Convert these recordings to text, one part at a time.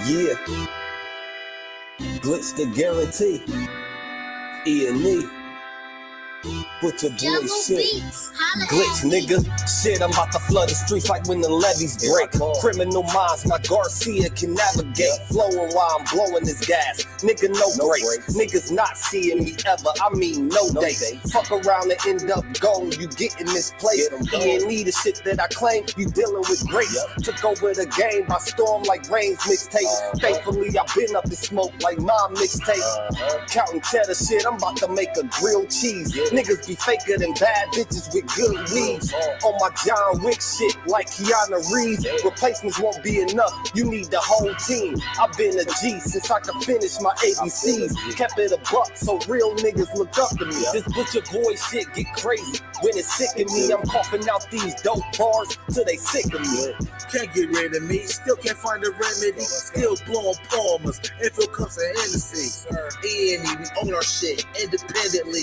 Yeah. Glitch the guarantee. E&E. Put your boy shit. Glitch, nigga. Shit, I'm about to flood the streets like when the levees break. Criminal minds, my Garcia can navigate. Flowing while I'm blowing this gas. Nigga, no grace. Niggas not seeing me ever. I mean, no dates. Fuck around and end up gone. You getting misplaced. E&E, the shit that I claim. You dealing with grace. Took over the game by storm like Rain's mixtape. Thankfully, I've been up in smoke like my mixtape. Counting cheddar shit, I'm about to make a grilled cheese. Niggas be faker than bad bitches with good weeds. On my John Wick shit like Keanu Reeves. Replacements won't be enough, you need the whole team. I've been a G since I could finish my ABCs. Kept it a buck so real niggas look up to me. This butcher boy shit get crazy when it's sick of me. I'm coughing out these dope bars till they sick of me. Can't get rid of me, still can't find a remedy. Still blowing palmers, if it comes to Hennessy. E&E, we own our shit independently.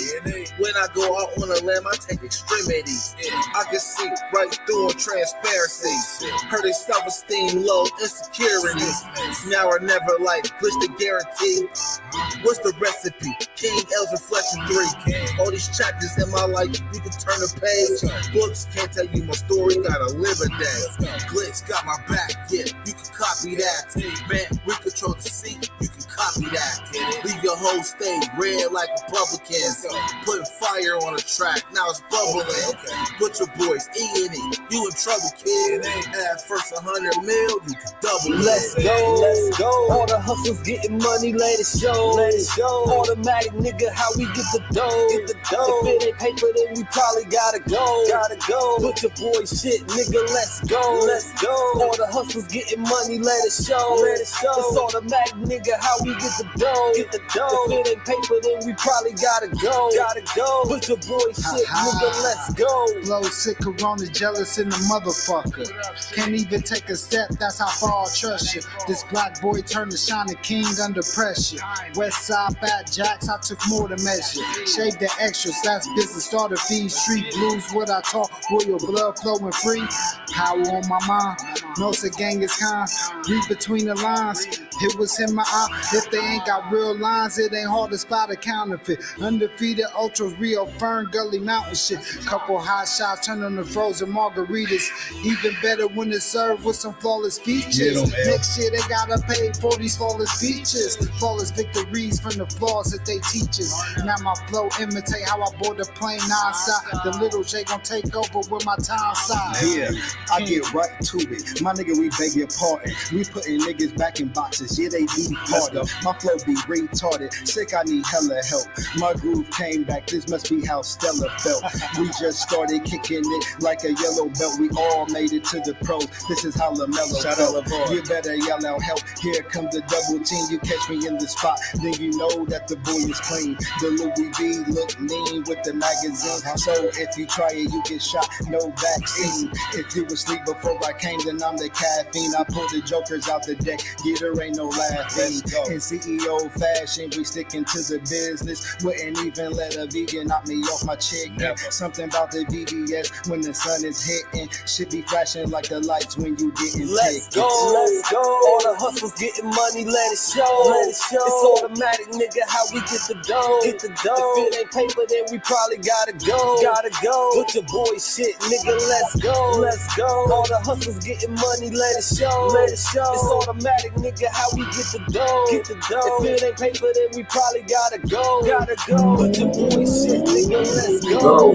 When I go out on a limb, I take extremities. I can see right through on transparency. Heard they self-esteem low, insecurities. Now or never, like Glitch the guarantee. What's the recipe? King L's Reflection 3. All these chapters in my life, you can turn a page. Books can't tell you my story, gotta live a day. Glitch got my back, yeah, you can copy that. Man, we control the seat, you can copy that. Leave your whole state red like Republicans. Putting fire on the track, now it's bubbling. Butcher boys, E&E, you in trouble, kid. At first 100 mil, you can double it. Let's go. All the hustlers getting money, let it show. Automatic nigga, how we get the dough. If it ain't paper, then we probably gotta go. Butcher boy shit, nigga, let's go. All the hustlers getting money, let it show. It's automatic, nigga, how we get the dough. If it ain't paper, then we probably gotta go. Put your boy shit, nigga, let's go. Blow sick, corona, jealous in the motherfucker. Can't even take a step, that's how far I trust you. This black boy turned to shining king under pressure. West side fat jacks, I took more to measure. Shave the extras, that's business, starter fees. Street blues, what I talk, royal blood flowing free. Power on my mind, knows the gang is kind. Read between the lines, it was in my eye. If they ain't got real lines, it ain't hard to spot a counterfeit. Undefeated, ultra real, Fern Gully Mountain shit. Couple hot shots, turn on the frozen margaritas. Even better when it's served with some flawless features. Next year they gotta pay for these flawless features. Flawless victories from the flaws that they teach us. Now my flow imitate how I board the plane nonstop. The little J gon' take over with my time side. Yeah, I get right to it. My nigga, we beg your pardon. We putting niggas back in boxes. Yeah, they be harder. My flow be retarded. Sick, I need hella help. My groove came back. This must be how Stella felt. We just started kicking it like a yellow belt. We all made it to the pros. This is how LaMelo felt. You better yell out help. Here comes the double team. You catch me in the spot, then you know that the boy is clean. The Louis V look mean with the magazine. So if you try it, you get shot. No vaccine. If you was asleep before I came, then I'm the caffeine. I pull the jokers out the deck. Yeah, there ain't no laughing. In CEO fashion, we sticking to the business. Wouldn't even let a vegan knock me off my chicken. Something about the BBS when the sun is hitting. Should be flashing like the lights when you getting Let's go. All the hustlers getting money, let it show. It's automatic, nigga, how we get the dough. If it ain't paper, then we probably gotta go. Put your boy shit, nigga, let's go. All the hustlers getting money, let it show. It's automatic, nigga, how we get the dough. If it ain't paper, then we probably gotta go. Put your boy shit, nigga, let's go.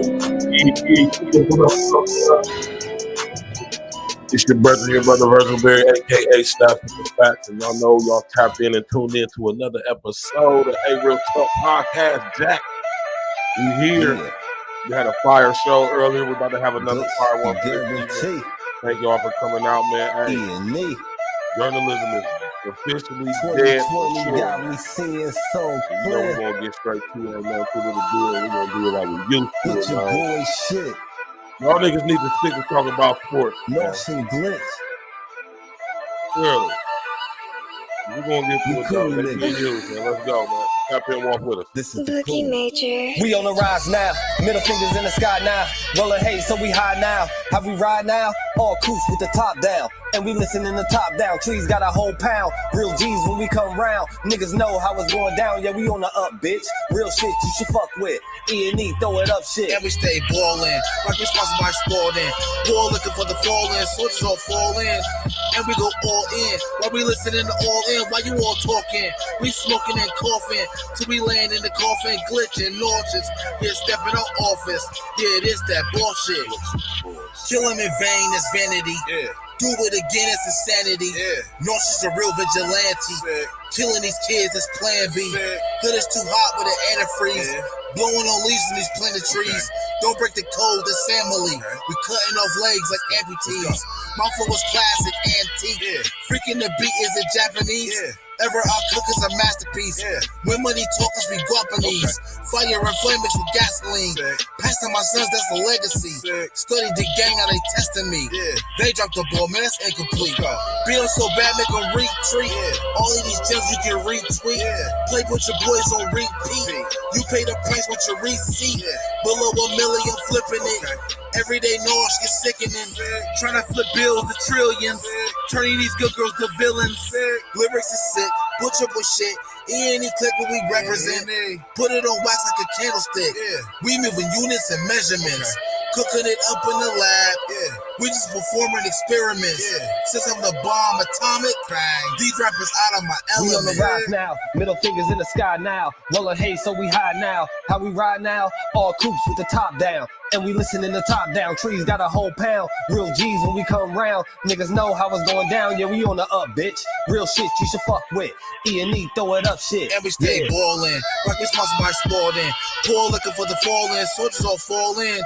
It's your brother Virgil Berry, aka Stacks with the Facts, and y'all know y'all tapped in and tuned in to another episode of A Real Talk Podcast. Jack, we here. We had a fire show earlier. We're about to have another fire one. Thank y'all for coming out, man. Hey, journalism is officially dead. Got me seeing so you know we're gonna get straight to it, man. We're gonna do it like we used to. Put your boy shit. Y'all niggas need to stick to talking about sports. Motion glitch. Really. We're gonna get to it, though. Let's go, man. Tap in, walk with us. This is the Boogie Major. We on the rise now. Middle fingers in the sky now. Rolling haze, so we high now. How we ride now? all coops with the top down, and we listen in the top down. Trees got a whole pound, real G's when we come round. Niggas know how it's going down, yeah, we on the up, bitch. Real shit you should fuck with. E&E, throw it up shit. And we stay ballin', like we sponsored by Sporting. Ball looking for the fall-in, soldiers all fall in. And we go all in, while we listening to all in, while you all talking. We smoking and coughing, till we land in the coffin, glitching, nauseous. Yeah, stepping out office, yeah, it is that bullshit. Killing in vain is vanity. Yeah. Do it again, it's insanity. Yeah. Nauseous a real vigilante. Sick. Killing these kids is plan B. Sick. Hood is too hot with an antifreeze. Yeah. Blowing on leaves in these planted trees. Okay. Don't break the code, the family. Okay. We cutting off legs like amputees. My flow was classic, antique. Yeah. Freaking the beat is it Japanese. Yeah. Ever our cook is a masterpiece. Yeah. When money talkers be Guapanese. Okay. Fire and flame mixed with gasoline. Sick. Passing my sons, that's a legacy. Sick. Study the gang, how they testing me. Yeah. They dropped the ball, man, that's incomplete. Beat them so bad, make them retreat. Yeah. All of these gems you can retweet. Yeah. Play with your boys on repeat. You pay the price with your receipt. Yeah. Below $1 million, flipping it. Everyday noise get sickening. Trying to flip bills to trillions. Turning these good girls to villains. Lyrics is sick. Butcher with shit. Any clip that we represent. Put it on wax like a candlestick. We moving units and measurements. Cooking it up in the lab. We just performing experiments. Since I'm the bomb atomic, these rappers out of my element. We on the rise now, middle fingers in the sky now. Rolling hay so we high now. How we ride now? All coops with the top down. And we listen in the top down. Trees got a whole pound. Real G's when we come round. Niggas know how it's going down. Yeah, we on the up, bitch. Real shit you should fuck with. E&E, throw it up shit. And we stay ballin', like we sponsored by Sporting. Poor looking for the fall-in, soldiers all fall in.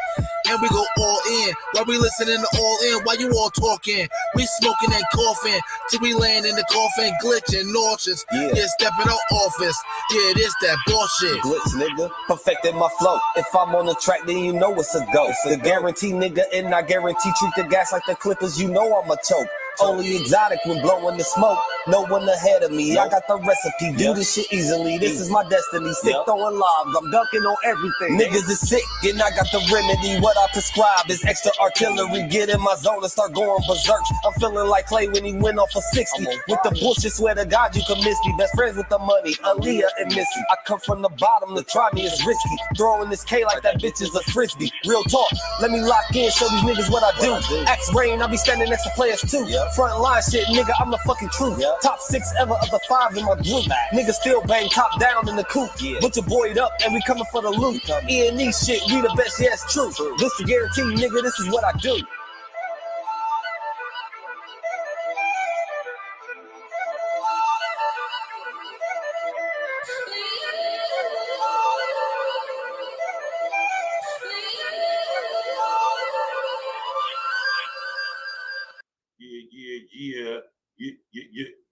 And we go all in, while we listening to all in, while you all talking. We smoking and coughing, till we land in the coffin, glitching, nauseous. Yeah, stepping out office. Yeah, it is that bullshit. Glitch, nigga, perfected my flow. If I'm on the track, then you know it's a go. The guarantee, nigga, and I guarantee treat the gas like the Clippers, you know I'm a choke. Only exotic when blowing the smoke. No one ahead of me. I got the recipe. Do this shit easily. This is my destiny. Sick throwing lobs. I'm dunking on everything. Niggas is sick, and I got the remedy. What I prescribe is extra artillery. Get in my zone and start going berserk. I'm feeling like Clay when he went off for 60. With the bullshit, swear to God you can miss me. Best friends with the money, Aaliyah and Missy. I come from the bottom. To try me is risky. Throwing this K like that bitch is a frisbee. Real talk. Let me lock in. Show these niggas what I do. Axe Rain. I be standing next to players too. Front line shit, nigga, I'm the fucking truth. Top 6 ever of the 5 in my group. Niggas still bang top down in the coop. Butcher boyed up and we coming for the loot. E&E shit, we the best, yeah, it's true. This the guarantee, nigga, this is what I do.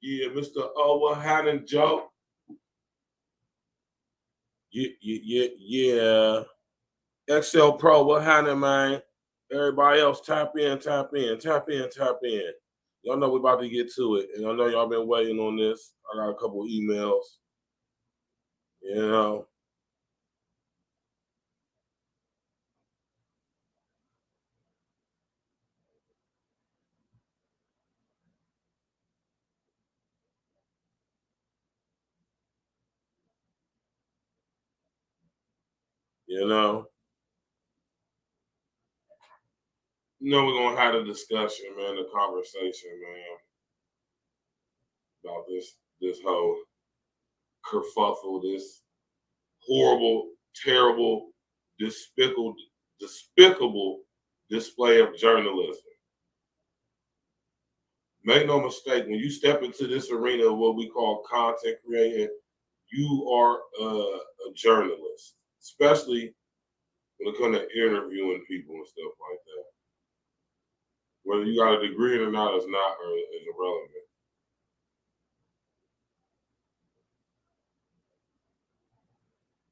Yeah, Mr. Owahanan Joe. Yeah. XL Pro, what happening, man? Everybody else, tap in. Y'all know we about to get to it, and I know y'all been waiting on this. I got a couple emails. You know. We're gonna have a discussion, man, a conversation, man, about this whole kerfuffle, this horrible, terrible, despicable display of journalism. Make no mistake, when you step into this arena of what we call content creating, you are a journalist, especially when it comes to interviewing people and stuff like that. Whether you got a degree or not is irrelevant.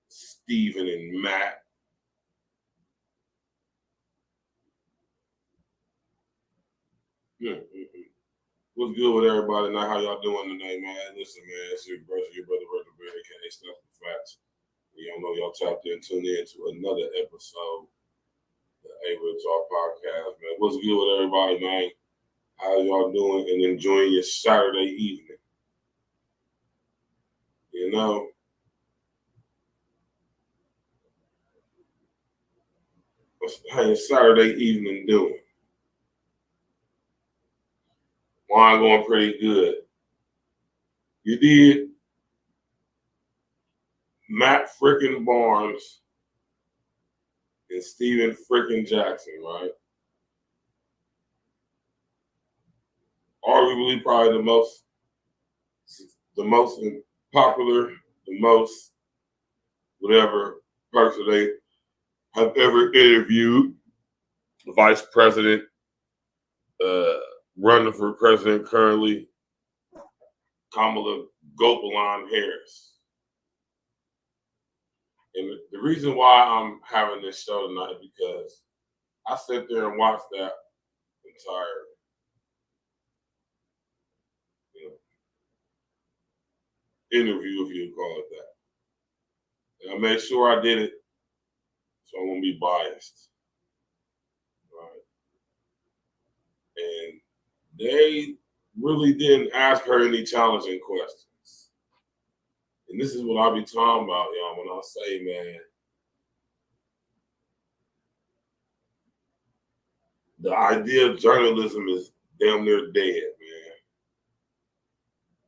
Steven and Matt. What's good with everybody now? How y'all doing today, man? Listen, man, it's your brother Virgil Bear, aka Stuff with Facts. Y'all know y'all tapped in, tuned in to another episode, the A Real Talk Podcast, man. What's good with everybody, man? How y'all doing and enjoying your Saturday evening? You know, how your Saturday evening doing? Mine going pretty good. You did Matt frickin' Barnes and Steven frickin' Jackson, right? Arguably, probably the most popular, the most whatever person they have ever interviewed. The vice president, running for president currently, Kamala Gopalon Harris. And the reason why I'm having this show tonight is because I sat there and watched that entire interview, if you call it that. And I made sure I did it so I won't be biased. Right. And they really didn't ask her any challenging questions. And this is what I'll be talking about, y'all, when I say, man, the idea of journalism is damn near dead, man.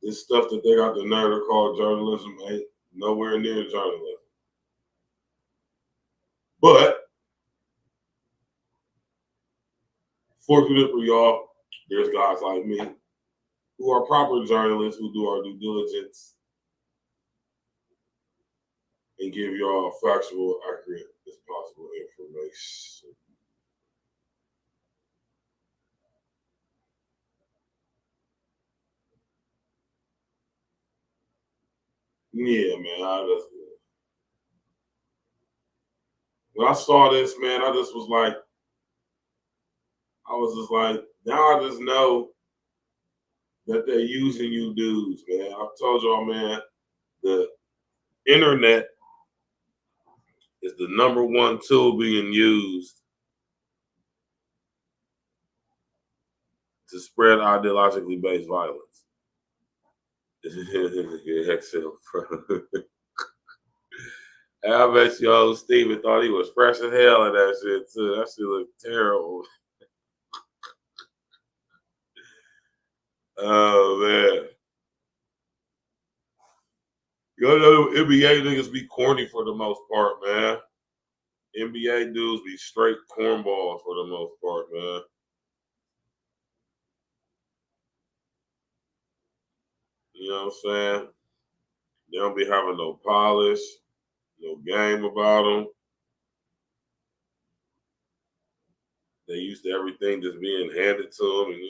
This stuff that they got the nerve to call journalism ain't nowhere near journalism. But fortunately for y'all, there's guys like me who are proper journalists who do our due diligence and give y'all factual, accurate as possible information. Yeah, man. When I saw this, man, I was just like, now I just know that they're using you dudes, man. I've told y'all, man, the internet is the #1 tool being used to spread ideologically based violence. I bet you old Steven thought he was fresh as hell in that shit too. That shit looked terrible. Oh man. You know NBA niggas be corny for the most part, man. NBA dudes be straight cornballs for the most part, man. You know what I'm saying? They don't be having no polish, no game about them. They used to everything just being handed to them, and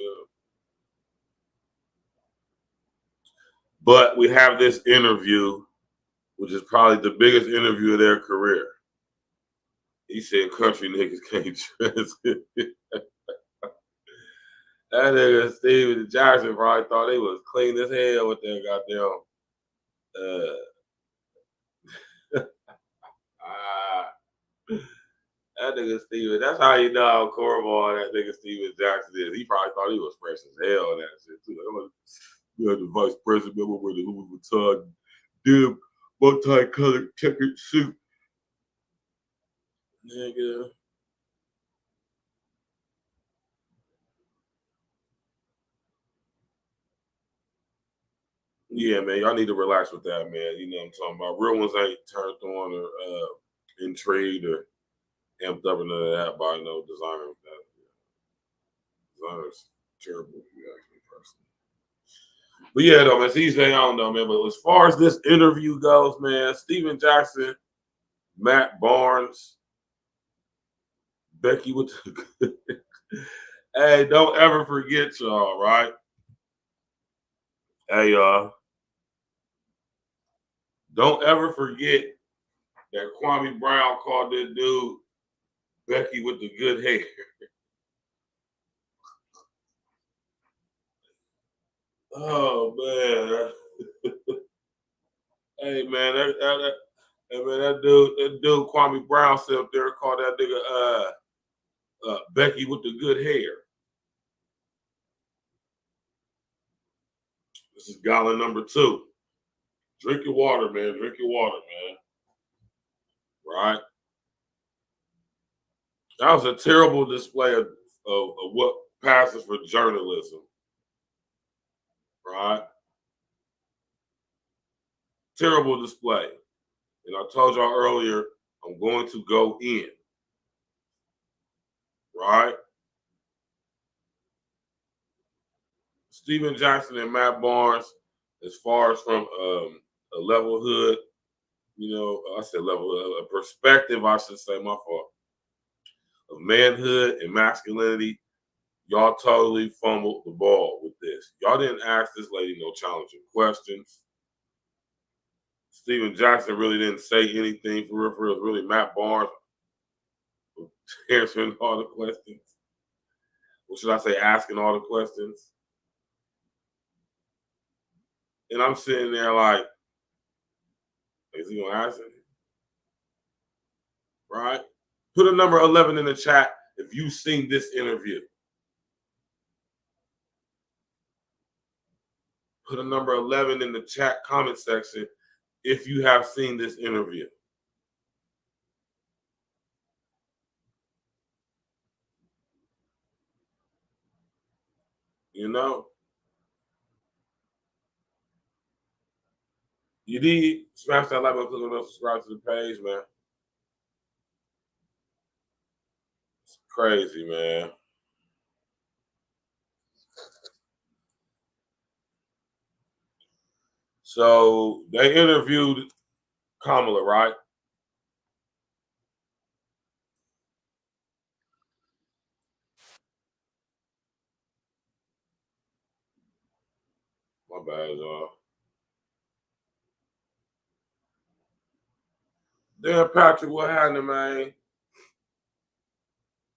But we have this interview, which is probably the biggest interview of their career. He said country niggas can't trust it. That nigga Steven Jackson probably thought they was clean as hell with their goddamn that nigga Steven, that's how you know how cornball that nigga Steven Jackson is. He probably thought he was fresh as hell in that shit too. You had the vice president with the Louis Vuitton dim multicolored checkered suit. Nigga. Yeah, man, y'all need to relax with that, man. You know what I'm talking about. Real ones ain't turned on or intrigued or amped up or none of that by no designer. Designer's terrible, if you ask me personally. But yeah, though, man, CJ, I don't know, man. But as far as this interview goes, man, Steven Jackson, Matt Barnes, Becky with the hey, don't ever forget, y'all, right? Hey, y'all. Don't ever forget that Kwame Brown called this dude Becky with the good hair. Oh man. Hey man, that dude Kwame Brown sit up there and called that nigga Becky with the good hair. This is gallon number 2. Drink your water, man. Drink your water, man. Right? That was a terrible display of what passes for journalism. Right? Terrible display. And I told y'all earlier, I'm going to go in. Right? Steven Jackson and Matt Barnes, as far as from a level hood, I said level hood, a perspective, I should say, my fault, of manhood and masculinity, y'all totally fumbled the ball with this. Y'all didn't ask this lady no challenging questions. Steven Jackson really didn't say anything for real. It was really Matt Barnes answering all the questions. Or should I say asking all the questions? And I'm sitting there like, is he gonna answer? Right? Put a number 11 in the chat if you've seen this interview. Put a number 11 in the chat comment section if you have seen this interview. You did smash that like button, click on subscribe to the page, man. It's crazy, man. So they interviewed Kamala, right? My bad, y'all. Damn, Patrick, what happened, man?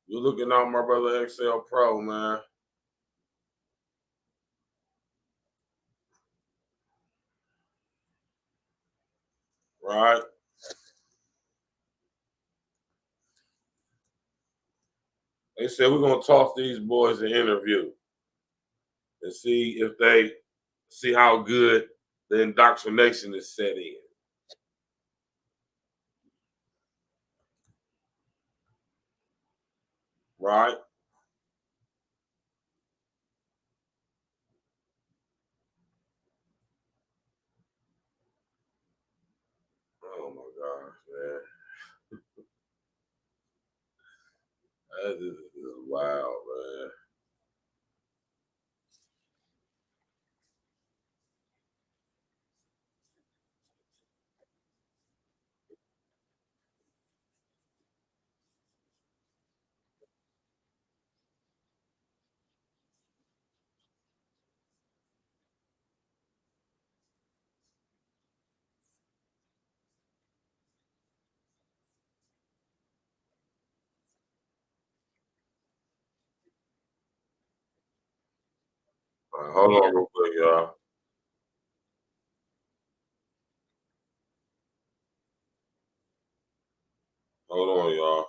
You're looking out my brother XL Pro, man. Right? They said we're going to toss these boys an interview and see if they see how good the indoctrination is set in. Right? Oh my gosh, man. That is wild, man. All right, hold on real quick, y'all. Hold on, y'all.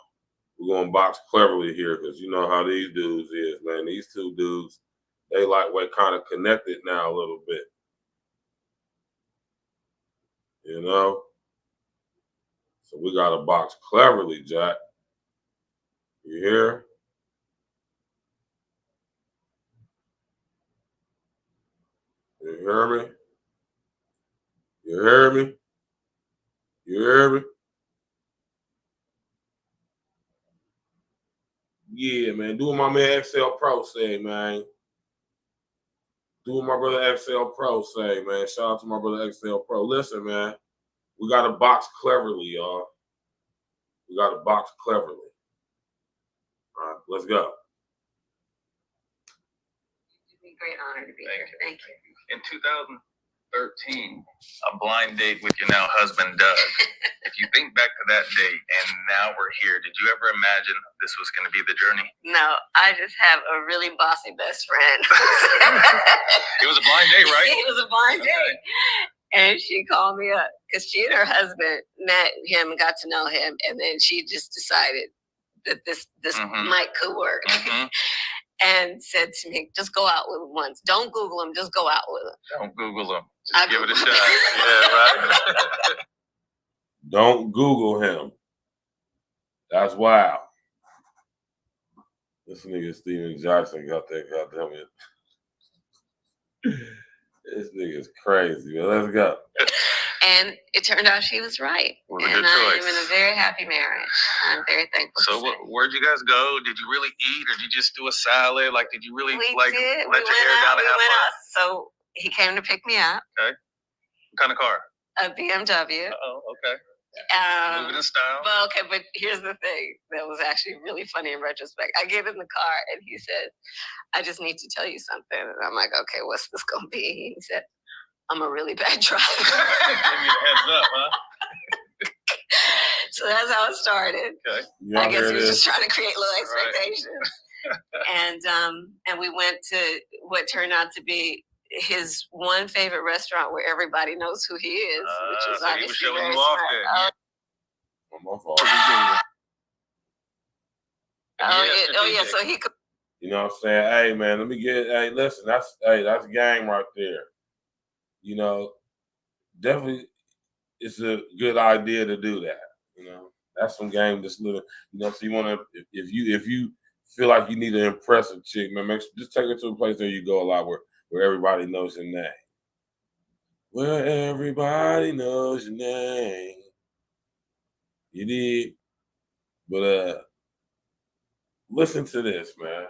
We're going to box cleverly here because you know how these dudes is, man. These two dudes, they lightweight kind of connected now a little bit. You know? So we got to box cleverly, Jack. You hear? You hear me? You hear me? You hear me? Yeah, man. Do what my man XL Pro say, man. Do what my brother XL Pro say, man. Shout out to my brother XL Pro. Listen, man. We got to box cleverly, y'all. We got to box cleverly. All right, let's go. It'd be a great honor to be here. Thank you. In 2013, a blind date with your now husband, Doug. If you think back to that date and now we're here, did you ever imagine this was going to be the journey? No, I just have a really bossy best friend. It was a blind date, right? It was a blind date. And she called me up because she and her husband met him and got to know him. And then she just decided that this mic could work. And said to me, just go out with him once. Don't Google him, just go out with him. Don't Google him. Just give it a shot. Yeah, right. Don't Google him. That's wild. This nigga Steven Jackson got that goddamn it. This nigga's crazy, man. Let's go. And it turned out she was right. And I am in a very happy marriage. I'm very thankful. So where'd you guys go? Did you really eat, or did you just do a salad? Like, did you really let your hair down and have fun? So he came to pick me up. Okay. What kind of car? A BMW. Oh, okay. Moving in style. Well, okay, but here's the thing that was actually really funny in retrospect. I get in the car and he said, I just need to tell you something. And I'm like, okay, what's this gonna be? He said, I'm a really bad driver. Give me a heads up, huh? So that's how it started. Okay. I guess he was just trying to create little expectations. Right. And we went to what turned out to be his one favorite restaurant where everybody knows who he is, which is obviously he was showing very you off smart. then. My fault. Yeah, so he could. You know what I'm saying? Hey, man, let me get. Hey, listen, that's game right there. You know, definitely, it's a good idea to do that. You know, that's some game. Just little. You know, so you want to, if you feel like you need to impress a chick, man, just take her to a place where you go a lot where everybody knows your name. Where everybody knows your name. You did. But listen to this, man.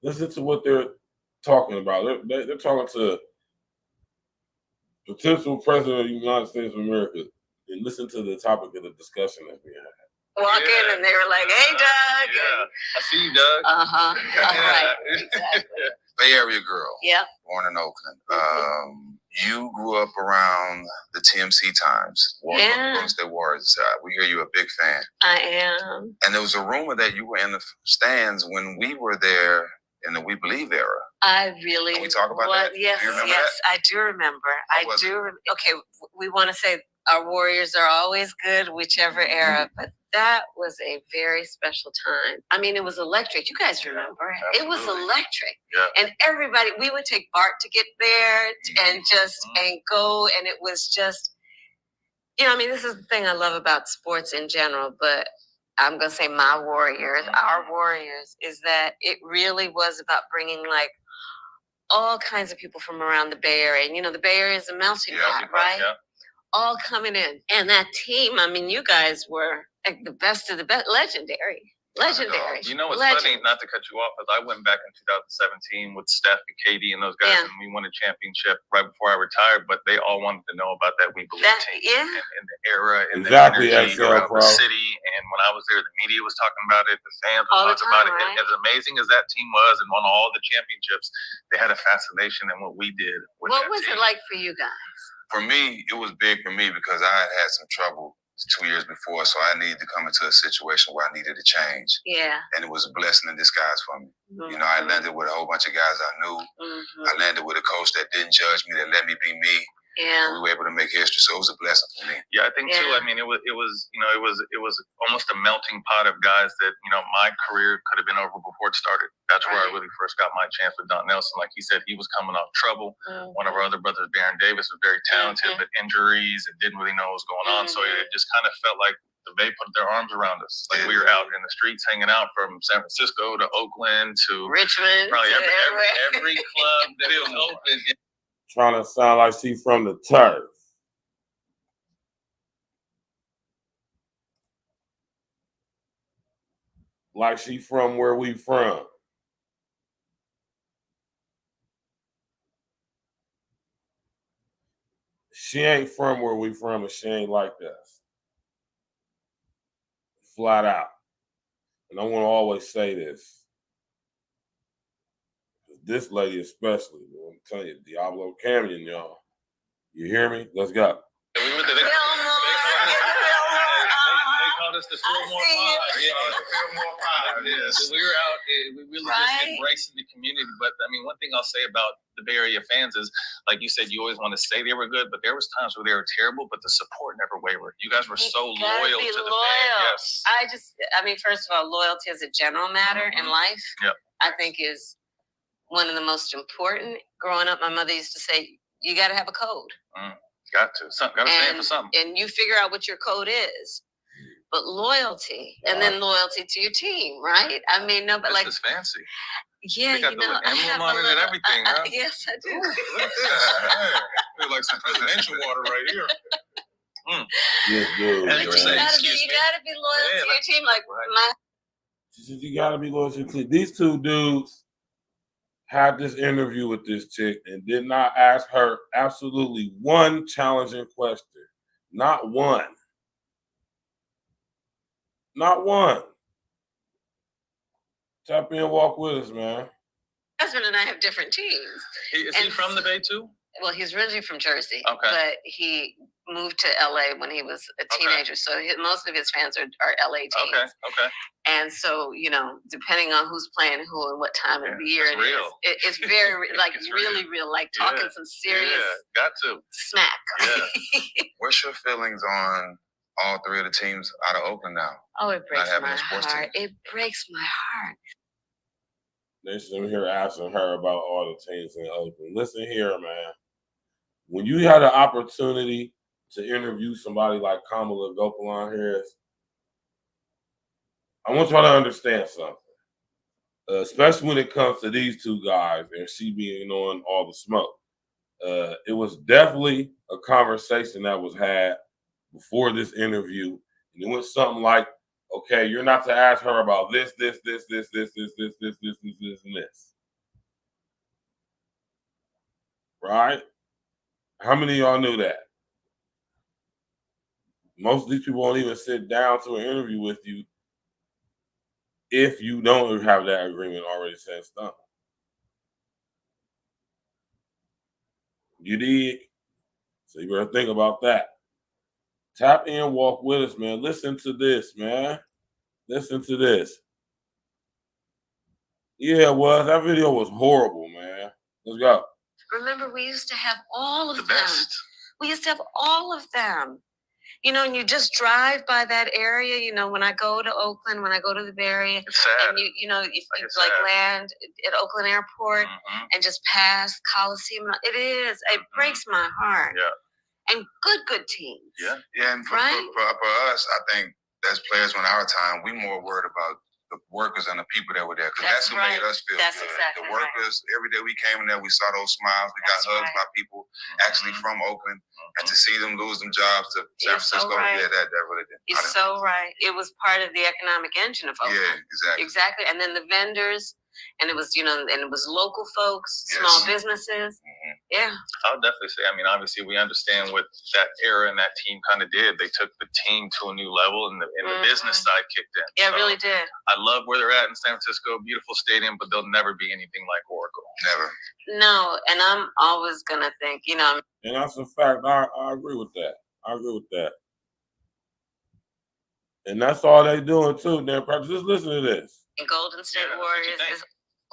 Listen to what they're talking about. They're talking to potential president of the United States of America, and listen to the topic of the discussion that's being had. Walk in and they were like, "Hey, Doug." Yeah, I see you, Doug. All right, exactly. Bay Area girl. Yeah. Born in Oakland. You grew up around the TMC times. Golden State Warriors. We hear you're a big fan. I am. And there was a rumor that you were in the stands when we were there in the We Believe era. I really. Can we talk about that? Yes, do you remember yes, that? I do remember. Okay, we want to say our Warriors are always good, whichever era, but that was a very special time. I mean, it was electric. You guys remember? Absolutely. It was electric. Yeah. And everybody, we would take BART to get there and and go, and it was just, I mean, this is the thing I love about sports in general, but I'm going to say my Warriors, our Warriors, is that it really was about bringing like all kinds of people from around the Bay Area. And, the BayArea is a melting pot, right? Yeah. All coming in. And that team, I mean, you guys were like the best of the best. Legendary. You know what's funny, not to cut you off, is I went back in 2017 with Steph and Katie and those guys, and we won a championship right before I retired, but they all wanted to know about that We Believe team. Yeah. And the era and the Exactly, energy around the city. And when I was there, the media was talking about it, the fans were talking about it. Right? And as amazing as that team was and won all the championships, they had a fascination in what we did with What that was team. it like for you guys? For me, it was big for me because I had some trouble 2 years before, so I needed to come into a situation where I needed to change. Yeah. And it was a blessing in disguise for me. Mm-hmm. I landed with a whole bunch of guys I knew. Mm-hmm. I landed with a coach that didn't judge me, that let me be me. Yeah. We were able to make history, so it was a blessing for me. Yeah, I think too. I mean, it was almost a melting pot of guys that my career could have been over before it started. That's where I really first got my chance with Don Nelson. Like he said, he was coming off trouble. Mm-hmm. One of our other brothers, Baron Davis, was very talented, but injuries and didn't really know what was going on. So it just kind of felt like they put their arms around us. Like we were out in the streets hanging out from San Francisco to Oakland to Richmond. Probably every club that was open. Trying to sound like she from the turf. Like she from where we from. She ain't from where we from, and she ain't like us. Flat out. And I want to always say this. This lady especially, I'm telling you, Diablo Canyon, y'all. You hear me? Let's go. They called us to feel more positive. Feel more positive. Yes. We were out. We really just embracing the community. But I mean, one thing I'll say about the Bay Area fans is, like you said, you always want to say they were good, but there was times where they were terrible, but the support never wavered. You guys were so loyal to the band. Yes. I mean, first of all, loyalty as a general matter in life, I think is one of the most important. Growing up, my mother used to say, you got to have a code. Got to stand for something. And you figure out what your code is. But loyalty, and then loyalty to your team, right? I mean, no, but this is fancy. Yeah, you know, I have on it and everything, huh? Yes, I do. Feel like some presidential water right here. Yes, dude. But you gotta be loyal to your team, like my. You gotta be loyal to your team. These two dudes had this interview with this chick and did not ask her absolutely one challenging question. Not one. Not one. Tap in, walk with us, man. My husband and I have different teams. Is he from the Bay too? Well, he's originally from Jersey, okay, but he moved to LA when he was a teenager. So most of his fans are LA teams. Okay. And so, you know, depending on who's playing who and what time of the year it real. is, it's very like it's really real, like talking some serious got to smack. Yeah. What's your feelings on all three of the teams out of Oakland now? Oh, it breaks my heart. It breaks my heart. Listen here asking her about all the teams in Oakland. Listen here, man. When you had an opportunity to interview somebody like Kamala Gopalon Harris, I want y'all to understand something. Especially when it comes to these two guys and she being on all the smoke. It was definitely a conversation that was had before this interview. And it was something like, okay, you're not to ask her about this, and this. Right? How many of y'all knew that? Most of these people won't even sit down to an interview with you if you don't have that agreement already set in stone. You dig? So you better think about that. Tap in, walk with us, man. Listen to this, man. Listen to this. Yeah, it was. That video was horrible, man. Let's go. Remember, we used to have all of the them. Best. We used to have all of them. You know, and you just drive by that area. You know, when I go to Oakland, when I go to the Bay Area, it's sad. And you know, if you like land at Oakland Airport and just pass Coliseum, it is. It breaks my heart. Yeah. And good teams. Yeah, and for us, I think as players on our time, we more worried about the workers and the people that were there, because that's who made us feel good. The Exactly workers, every day we came in there, we saw those smiles. We got hugs by people actually from Oakland, and to see them lose them jobs to San Francisco, that really did. You're so right. It was part of the economic engine of Oakland. Yeah, Exactly. And then the vendors, and it was, you know, and it was local folks, small businesses. Yeah. I'll definitely say, I mean, obviously we understand what that era and that team kind of did. They took the team to a new level, and the business side kicked in. Yeah, so, it really did. I love where they're at in San Francisco, beautiful stadium, but they'll never be anything like Oracle. Never. No, and I'm always going to think, you know. And that's a fact. I agree with that. And that's all they doing too. Then just listen to this. And Golden State Warriors is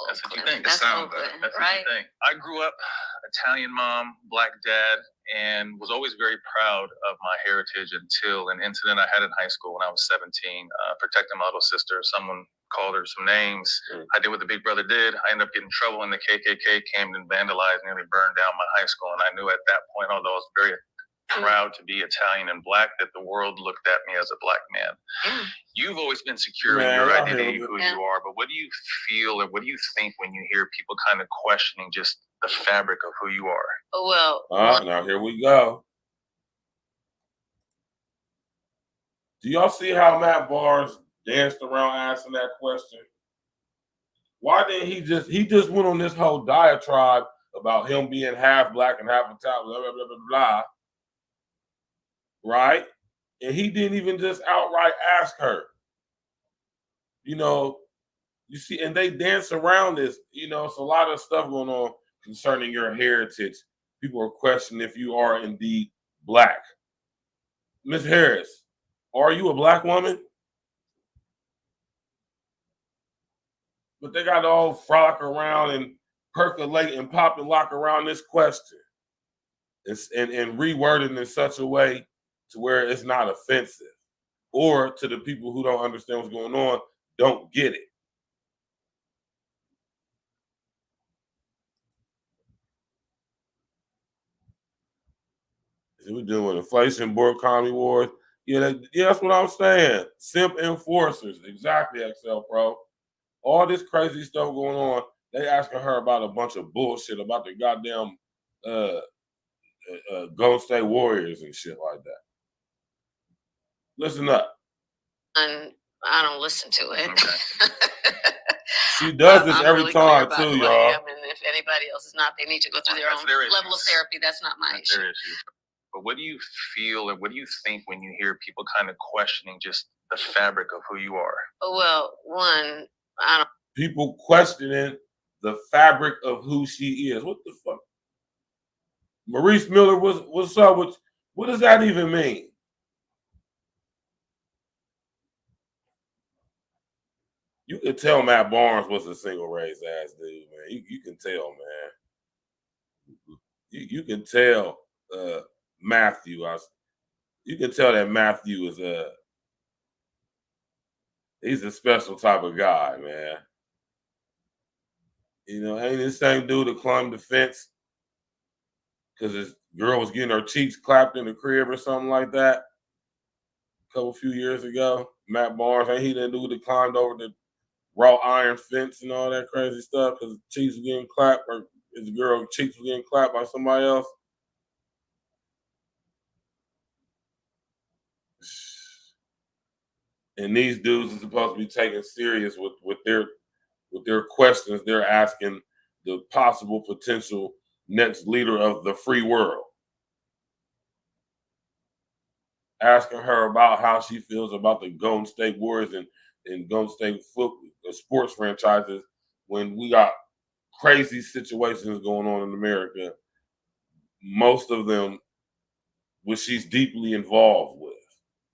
That's what you think. That's Oakland, right? What you think. I grew up Italian mom, black dad, and was always very proud of my heritage until an incident I had in high school when I was 17, protecting my little sister. Someone called her some names. I did what the big brother did. I ended up getting in trouble, and the KKK came and vandalized, nearly burned down my high school. And I knew at that point, although I was very proud to be Italian and black, that the world looked at me as a black man. You've always been secure in your identity, who you are, but what do you feel or what do you think when you hear people kind of questioning just the fabric of who you are? Well, now here we go. Do y'all see how Matt Barnes danced around asking that question? Why didn't he just went on this whole diatribe about him being half black and half Italian, blah, blah, blah, blah, blah. Right? And he didn't even just outright ask her. You know, you see, and they dance around this. You know, it's a lot of stuff going on concerning your heritage. People are questioning if you are indeed black. Miss Harris, are you a black woman? But they got to all frolic around and percolate and pop and lock around this question. And reword it in such a way to where it's not offensive. Or to the people who don't understand what's going on, don't get it. We're doing inflation, board, economy wars. Yeah, that's what I'm saying. Simp enforcers. Exactly, XL Pro. All this crazy stuff going on. They asking her about a bunch of bullshit about the goddamn Golden State Warriors and shit like that. Listen up. And I don't listen to it. She does this I'm every really time clear too, about who y'all. I am, and if anybody else is not, they need to go through their own level of therapy. That's not my issue. But what do you feel and what do you think when you hear people kind of questioning just the fabric of who you are? Well, one, I don't. People questioning the fabric of who she is. What the fuck? Maurice Miller, what's up with, what does that even mean? You can tell Matt Barnes was a single raised ass dude, man. You can tell, man. You can tell Matthew. You can tell that Matthew is he's a special type of guy, man. You know, ain't the same dude that climbed the fence because his girl was getting her cheeks clapped in the crib or something like that a few years ago. Matt Barnes, ain't he that dude that climbed over the wrought iron fence and all that crazy stuff because cheeks were getting clapped or his girl cheeks were getting clapped by somebody else? And these dudes are supposed to be taken serious with their questions. They're asking the possible potential next leader of the free world. Asking her about how she feels about the Golden State Warriors and Golden State sports franchises when we got crazy situations going on in America, most of them which she's deeply involved with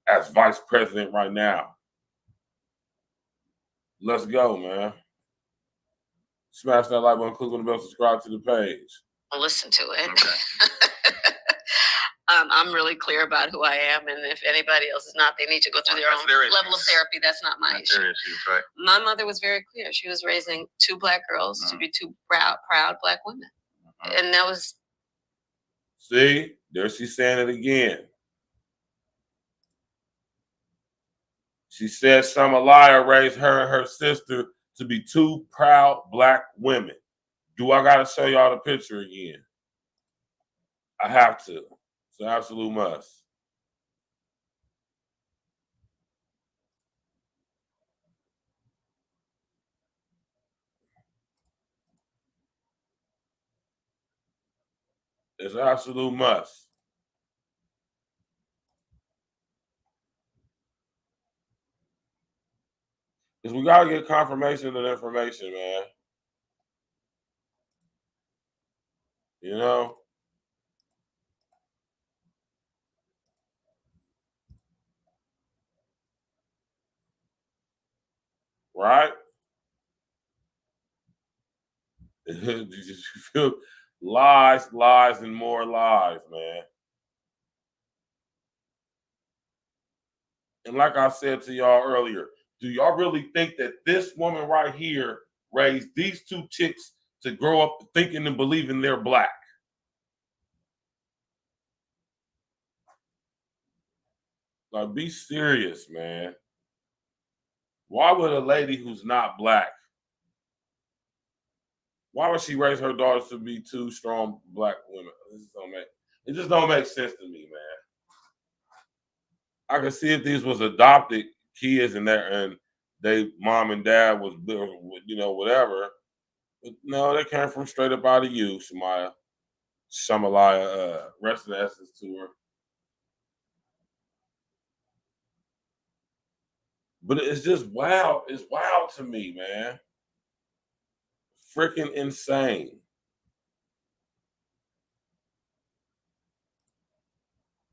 as vice president right now. Let's go, man. Smash that like button, click on the bell, subscribe to the page. Listen to it. I'm really clear about who I am, and if anybody else is not, they need to go through their own level of therapy. That's not my issue. Right. My mother was very clear. She was raising two black girls to be two proud black women. And that was... See, there she's saying it again. She said Shamalaya raised her and her sister to be two proud black women. Do I got to show y'all the picture again? I have to. It's an absolute must. It's an absolute must. Because we got to get confirmation of information, man. You know? Right? You feel lies, and more lies, man. And like I said to y'all earlier, do y'all really think that this woman right here raised these two chicks to grow up thinking and believing they're black? Like, be serious, man. Why would a lady who's not black, why would she raise her daughters to be two strong black women? It just don't make sense to me, man. I can see if these was adopted kids and they mom and dad was, you know, whatever. But no, they came from straight up out of you, Shamalaya, rest in essence to her. But it's just wild. It's wild to me, man. Freaking insane.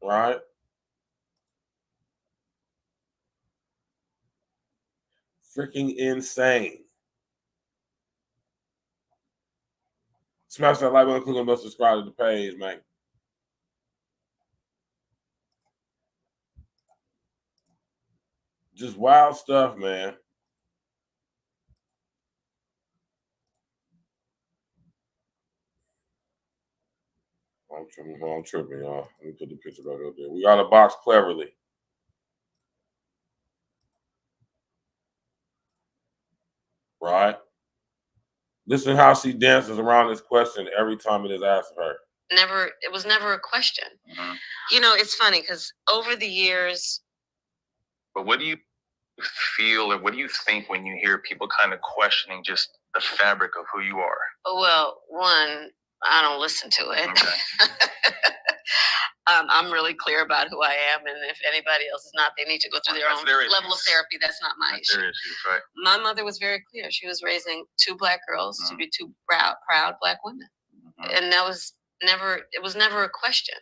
Right? Freaking insane. Smash that like button, click on the bell, subscribe to the page, man. Just wild stuff, man. I'm tripping, y'all. Let me put the picture back up there. We got a box cleverly. Right? Listen how she dances around this question every time it is asked of her. It was never a question. Mm-hmm. You know, it's funny because over the years. But what do you feel or what do you think when you hear people kind of questioning just the fabric of who you are? Well, one, I don't listen to it. Okay. I'm really clear about who I am, and if anybody else is not, they need to go through their own level of therapy. That's not my issue. Their issues, right? My mother was very clear. She was raising 2 Black girls to be 2 proud Black women, and that was never. It was never a question.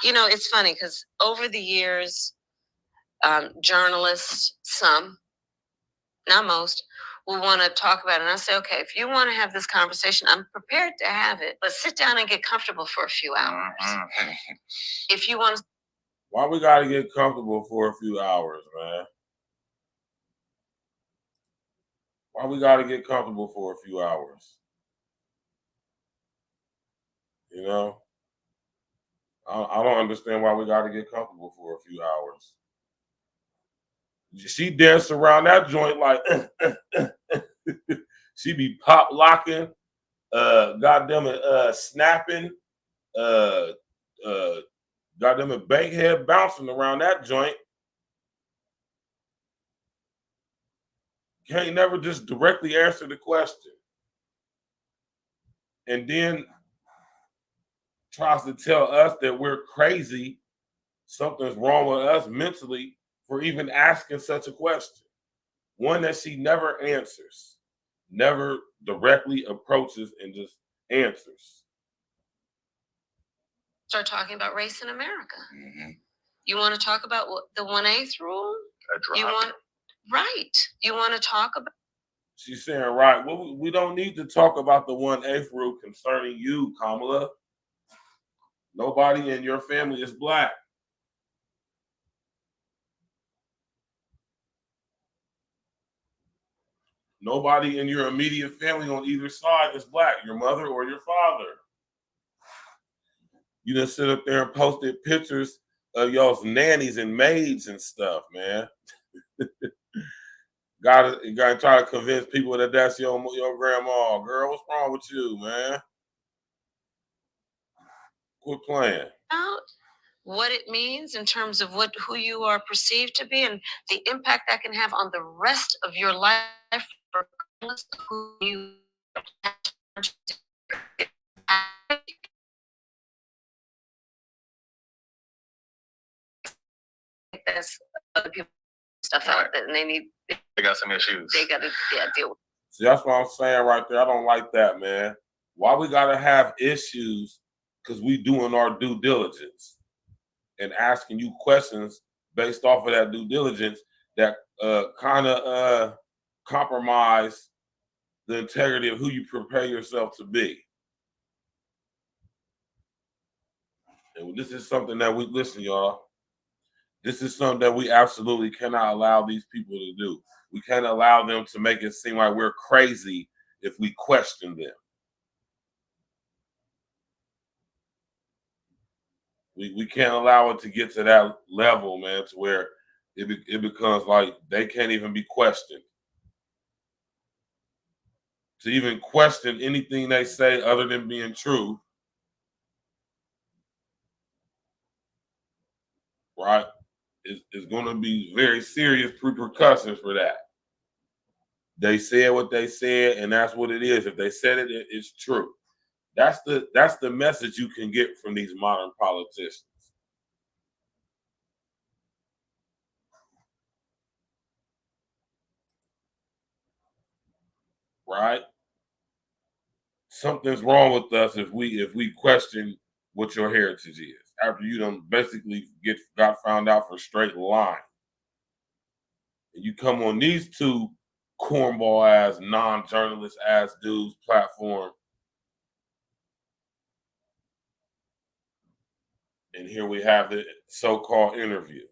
You know, it's funny because over the years, journalists, some, not most, will want to talk about it. And I say, okay, if you want to have this conversation, I'm prepared to have it, but sit down and get comfortable for a few hours. If you want to. Why we got to get comfortable for a few hours, man? Why we got to get comfortable for a few hours? You know? I don't understand why we got to get comfortable for a few hours. She danced around that joint like she be pop locking, goddamn it, snapping, goddamn it, bankhead bouncing around that joint. Can't never just directly answer the question, and then tries to tell us that we're crazy. Something's wrong with us mentally for even asking such a question. One that she never answers, never directly approaches and just answers. Start talking about race in America. Mm-hmm. You want to talk about what, the 1/8 rule? You want to talk about. She's saying, right, well, we don't need to talk about the 1/8 rule concerning you, Kamala. Nobody in your family is Black. Nobody in your immediate family on either side is Black, your mother or your father. You just sit up there and posted pictures of y'all's nannies and maids and stuff, man. Gotta try to convince people that that's your grandma. Girl, what's wrong with you, man? Quit playing. What it means in terms of who you are perceived to be and the impact that can have on the rest of your life, regardless of who you there's other people stuff out there and they got some issues. They gotta deal with. See, that's what I'm saying right there. I don't like that, man. Why we gotta have issues? Because we doing our due diligence and asking you questions based off of that due diligence that kind of compromise the integrity of who you prepare yourself to be. And this is something that we, listen, y'all, this is something that we absolutely cannot allow these people to do. We can't allow them to make it seem like we're crazy if we question them. We can't allow it to get to that level, man, to where it becomes like they can't even be questioned. To even question anything they say other than being true, right, is going to be very serious repercussions for that. They said what they said, and that's what it is. If they said it, it's true. That's the message you can get from these modern politicians. Right? Something's wrong with us if we question what your heritage is after you done basically got found out for straight lying. And you come on these two cornball ass, non-journalist ass dudes platform And here we have the so-called interview.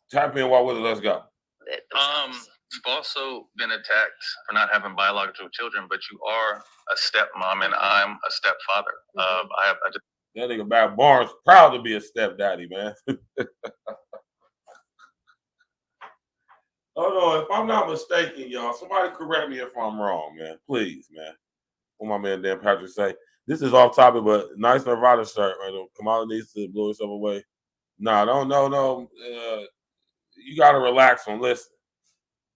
Tap in while with it. Let's go. You've also been attacked for not having biological children, but you are a stepmom and I'm a stepfather. That nigga Matt Barnes proud to be a stepdaddy, man. Hold on, if I'm not mistaken, y'all, somebody correct me if I'm wrong, man. Please, man. What my man Dan Patrick say? This is off topic, but nice Nevada shirt, right? Kamala needs to blow herself away. Nah, no. You gotta relax on listening.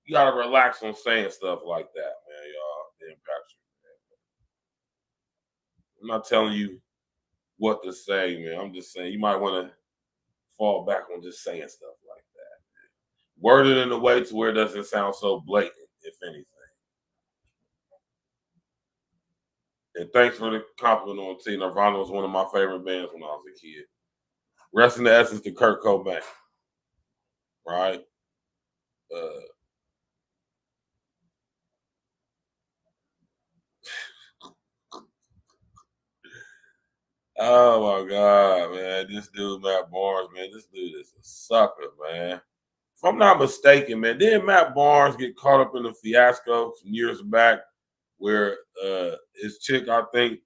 You gotta relax on saying stuff like that, man, y'all. Dan Patrick, man. I'm not telling you what to say, man. I'm just saying you might want to fall back on just saying stuff like that, man. Word it in a way to where it doesn't sound so blatant, if anything. And thanks for the compliment on T. Nirvana was one of my favorite bands when I was a kid. Rest in the essence to Kurt Cobain. Right? Oh my God, man. This dude, Matt Barnes, man. This dude is a sucker, man. If I'm not mistaken, man, didn't Matt Barnes get caught up in a fiasco some years back where his chick, I think,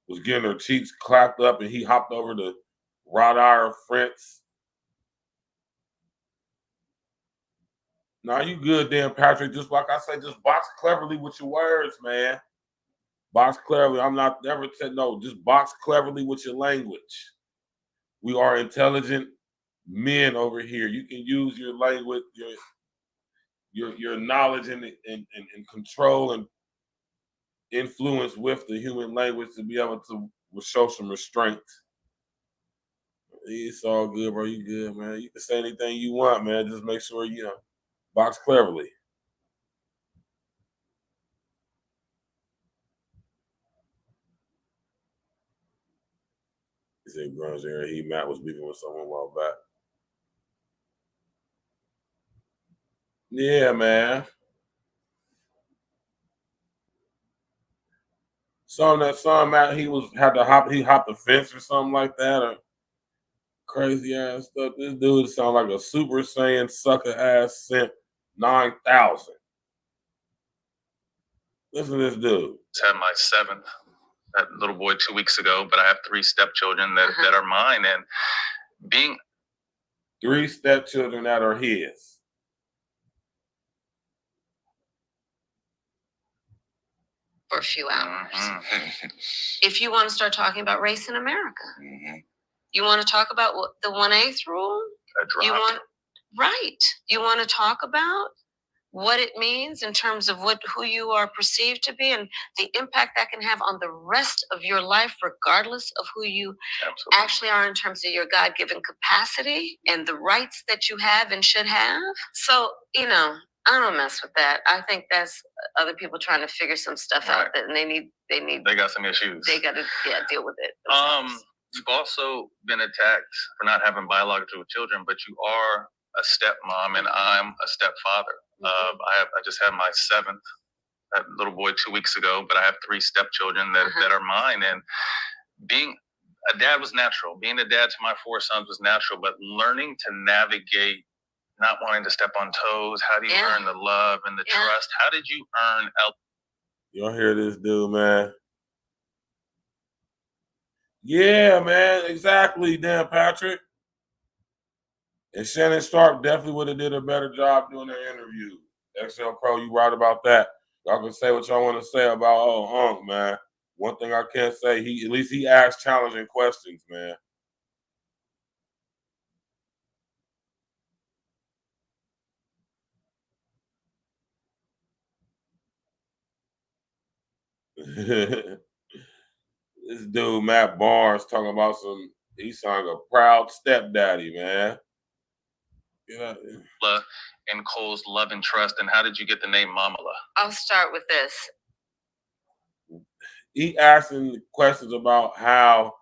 was getting her cheeks clapped up and he hopped over to Rodire Fritz? Now you good, Dan Patrick. Just like I say, just box cleverly with your words, man. Box cleverly. I'm not never said no. Just box cleverly with your language. We are intelligent men over here. You can use your language, your knowledge and control and influence with the human language to be able to show some restraint. It's all good, bro. You good, man. You can say anything you want, man. Just make sure you box cleverly. He said grunge era. Matt was beefing with someone a while back. Yeah, man. That song, Matt, he hopped the fence or something like that, or crazy ass stuff. This dude sound like a Super Saiyan sucker ass simp 9,000. Listen to this dude. I had my 7th, that little boy 2 weeks ago, but I have 3 stepchildren that are mine, and being 3 stepchildren that are his. For a few hours. If you want to start talking about race in America, you want to talk about the 1/8 rule. You want to talk about what it means in terms of who you are perceived to be and the impact that can have on the rest of your life, regardless of who you actually are in terms of your God-given capacity and the rights that you have and should have. So, I don't mess with that. I think that's other people trying to figure some stuff out that and they got some issues. They got to deal with it. You've also been attacked for not having biological children, but you are a stepmom and I'm a stepfather. I just had my 7th, that little boy 2 weeks ago, but I have 3 stepchildren that are mine. And being a dad was natural. Being a dad to my 4 sons was natural, but learning to navigate not wanting to step on toes. How do you earn the love and the trust? How did you earn? Y'all hear this dude, man? Yeah, man, exactly, Dan Patrick. And Shannon Sharp definitely would have did a better job doing their interview. XL Pro, you right about that. Y'all can say what y'all want to say about Unc, man. One thing I can't say, at least he asked challenging questions, man. This dude, Matt Barnes, talking about he's sounding a proud stepdaddy, man. And Cole's love and trust, and how did you get the name Mamala? I'll start with this. He asking questions about how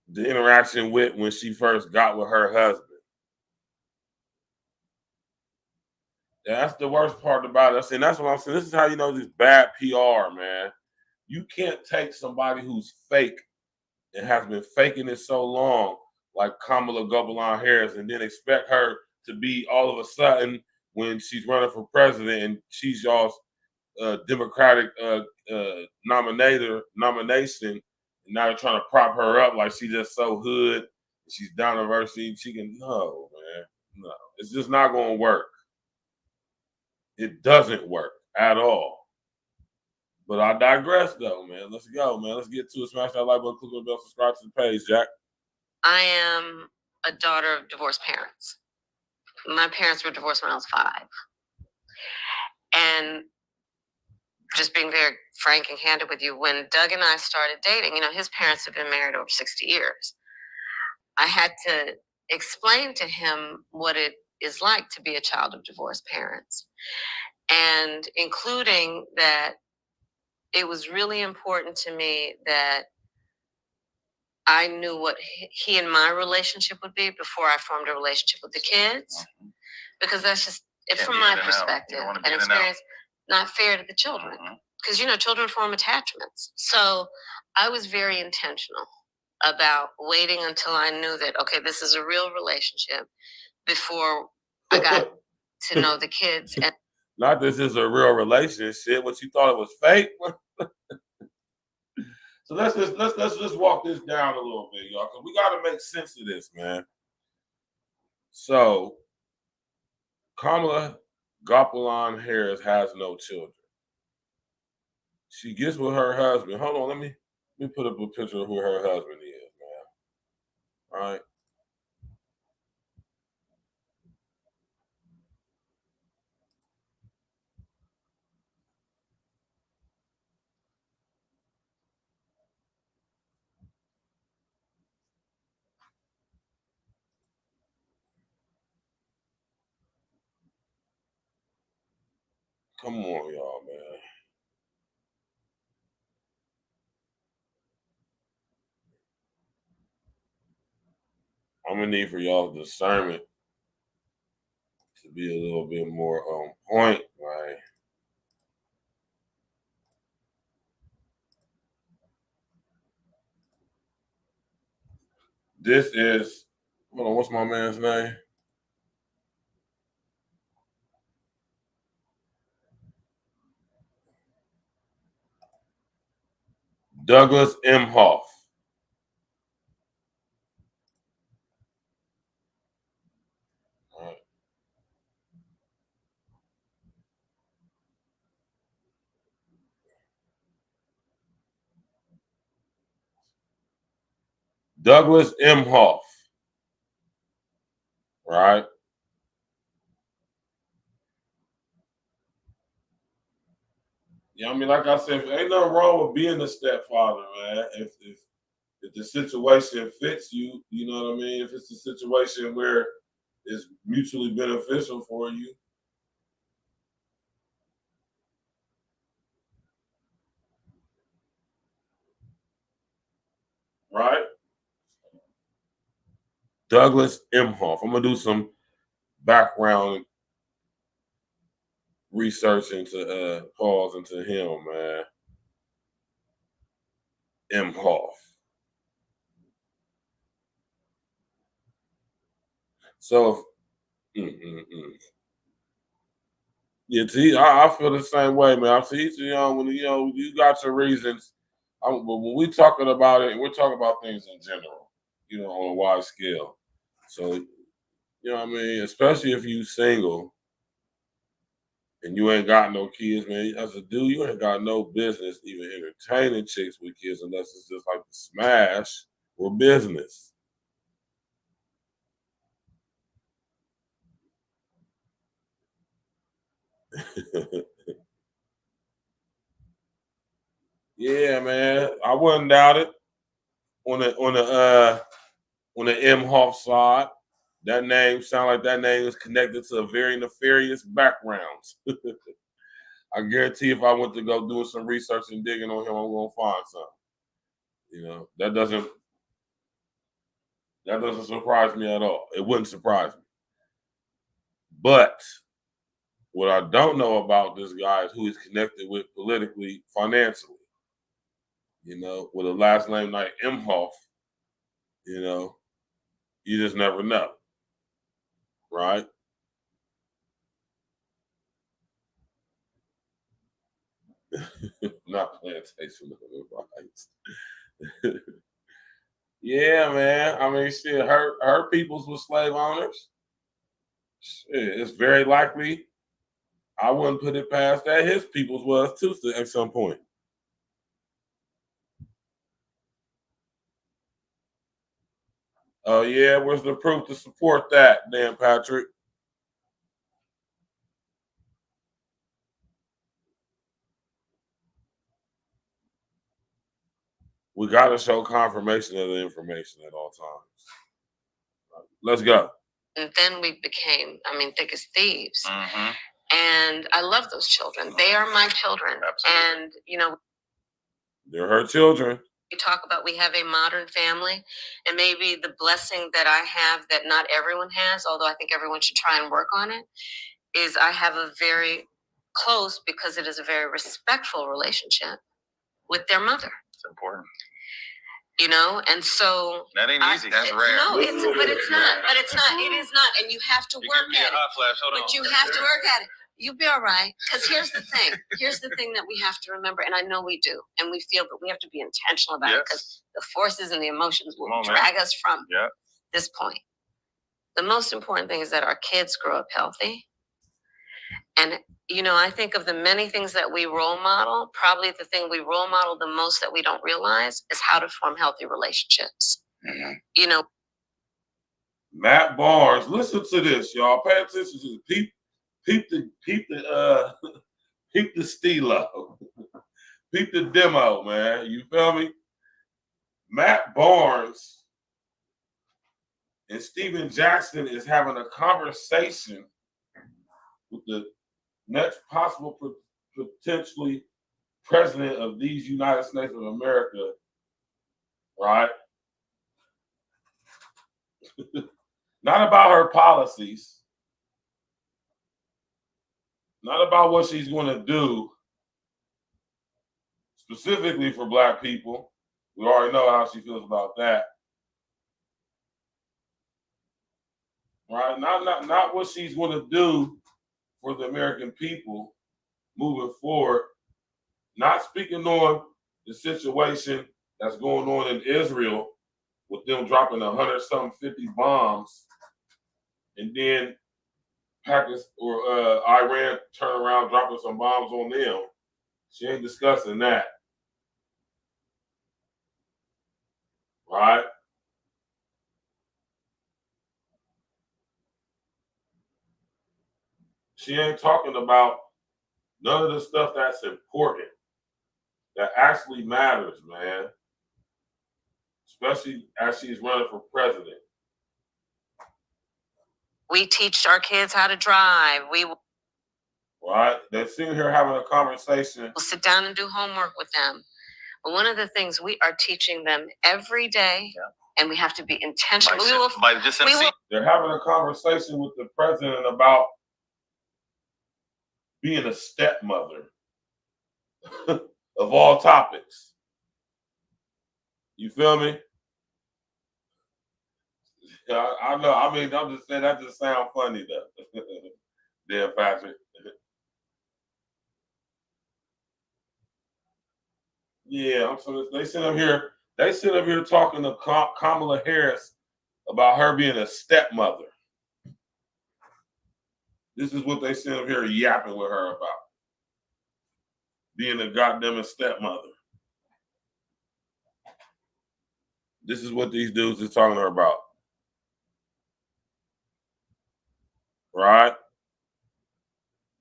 the interaction went when she first got with her husband. Yeah, that's the worst part about it. And that's what I'm saying. This is how you know this bad PR, man. You can't take somebody who's fake and has been faking it so long, like Kamala Gobalon Harris, and then expect her to be all of a sudden when she's running for president and she's y'all's Democratic nomination, and now they're trying to prop her up like she just so hood, she's down diversity. She can no, man, no, it's just not going to work. It doesn't work at all. But I digress, though, man. Let's go, man. Let's get to it. Smash that like button, click on the bell, subscribe to the page, Jack. I am a daughter of divorced parents. My parents were divorced when I was 5. And just being very frank and candid with you, when Doug and I started dating, you know, his parents have been married over 60 years. I had to explain to him what it is like to be a child of divorced parents, and including that it was really important to me that I knew what he and my relationship would be before I formed a relationship with the kids, because that's just, from my perspective and experience, not fair to the children. Because, you know, children form attachments. So I was very intentional about waiting until I knew that, okay, this is a real relationship before I got to know the kids. And not this is a real relationship. What you thought it was fake? So let's just walk this down a little bit, y'all, because we got to make sense of this, man. So Kamala Gopalan Harris has no children. She gets with her husband. Hold on, let me put up a picture of who her husband is, man. All right. Come on, y'all, man. I'm gonna need for y'all's discernment to be a little bit more on point, right? This is, hold on, what's my man's name? Douglas Emhoff. All right. Douglas Emhoff. Right? Yeah, I mean, like I said, ain't nothing wrong with being a stepfather, man. If the situation fits you, you know what I mean? If it's a situation where it's mutually beneficial for you. Right? Douglas Emhoff. I'm going to do some background research into pause into him, man. Emhoff. So, yeah, see, I feel the same way, man. I see, you know, when you got your reasons. But when we're talking about it, we're talking about things in general, you know, on a wide scale. So, you know what I mean? Especially if you single and you ain't got no kids, man. As a dude, you ain't got no business even entertaining chicks with kids unless it's just like the smash or business. Yeah, man. I wouldn't doubt it. On the Emhoff side, that name sound like that name is connected to a very nefarious backgrounds. I guarantee if I went to go doing some research and digging on him, I'm gonna find something. You know, that doesn't surprise me at all. It wouldn't surprise me. But what I don't know about this guy is who he's connected with politically, financially. You know, with a last name like Imhoff, you know, you just never know, right? Not plantation rights. Yeah, man. I mean, shit, her peoples were slave owners. Shit, it's very likely. I wouldn't put it past that his peoples was too at some point. Oh yeah, where's the proof to support that, Dan Patrick? We got to show confirmation of the information at all times. Let's go. And then we became, thick as thieves. And I love those children. They are my children. Absolutely. And, they're her children. We talk about we have a modern family, and maybe the blessing that I have that not everyone has, although I think everyone should try and work on it, is I have a very close, because it is a very respectful relationship with their mother. It's important. And so that ain't easy. That's rare. No, but it's not. It is not, and you have to work at it. But you have to work at it. You'll be all right. Because here's the thing. Here's the thing that we have to remember, and I know we do, and we feel, but we have to be intentional about it, because the forces and the emotions will drag us from this point. The most important thing is that our kids grow up healthy. And, I think of the many things that we role model, probably the thing we role model the most that we don't realize is how to form healthy relationships. Matt Barnes, listen to this, y'all. Pay attention to the peep the stilo. Peep the demo, man. You feel me? Matt Barnes and Steven Jackson is having a conversation with the next possible potentially president of these United States of America, right? Not about her policies, not about what she's going to do specifically for Black people. We already know how she feels about that. Right? Not what she's going to do for the American people moving forward. Not speaking on the situation that's going on in Israel with them dropping 150 bombs, and then Pakistan or Iran turn around dropping some bombs on them. She ain't discussing that. Right? She ain't talking about none of the stuff that's important, that actually matters, man. Especially as she's running for president. We teach our kids how to drive. Right? They're sitting here having a conversation. We'll sit down and do homework with them. But one of the things we are teaching them every day, and we have to be intentional. They're having a conversation with the president about being a stepmother of all topics. You feel me? I know. I mean, I'm just saying that just sounds funny though. Dan Patrick. Yeah, I'm so they sit up here. They sit up here talking to Kamala Harris about her being a stepmother. This is what they sit up here yapping with her about. Being a goddamn stepmother. This is what these dudes is talking to her about. Right?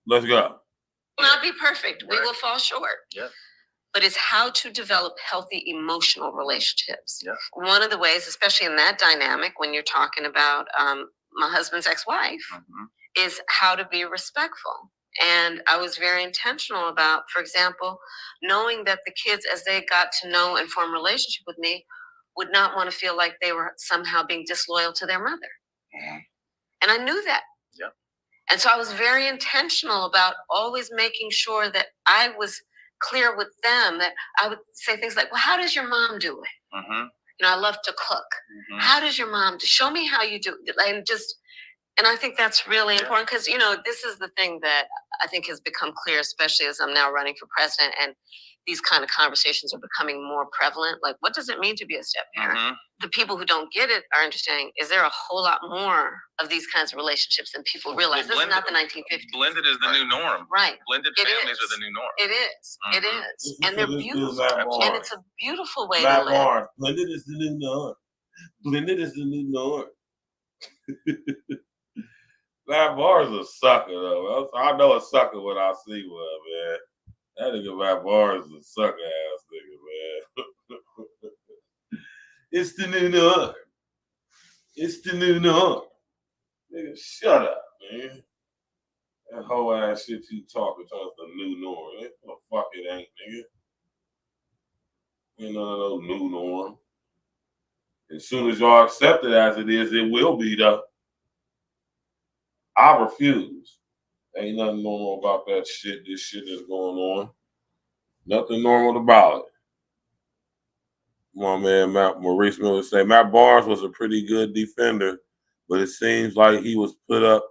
Let's go. We'll not be perfect. We will fall short. Yeah. But it's how to develop healthy emotional relationships. Yeah. One of the ways, especially in that dynamic, when you're talking about my husband's ex-wife, is how to be respectful. And I was very intentional about, for example, knowing that the kids, as they got to know and form a relationship with me, would not want to feel like they were somehow being disloyal to their mother. And I knew that. Yeah. And so I was very intentional about always making sure that I was clear with them that I would say things like, well, how does your mom do it? Mm-hmm. You know, I love to cook. Mm-hmm. How does your mom do? Show me how you do it. And I think that's really important because, you know, this is the thing that I think has become clear, especially as I'm now running for president and these kind of conversations are becoming more prevalent. Like, what does it mean to be a step parent? Mm-hmm. The people who don't get it are understanding, is there a whole lot more of these kinds of relationships than people realize? This is not the 1950s. Blended is the new norm. Right. Blended families are the new norm. It is. Mm-hmm. It is. And they're beautiful. And it's a beautiful way Matt to live. Barnes. Blended is the new norm. Blended is the new norm. Matt Barnes is a sucker, though. I know a sucker when I see one, man. That nigga Matt Barnes is a sucker ass nigga, man. It's the new norm. It's the new norm. Nigga, shut up, man. That whole ass shit you talking to us the new norm. The fuck it ain't, nigga. Ain't none of those new norm. As soon as y'all accept it as it is, it will be, though. I refuse. Ain't nothing normal about that shit. This shit that's going on. Nothing normal about it. My man Maurice Miller say Matt Barnes was a pretty good defender, but it seems like he was put up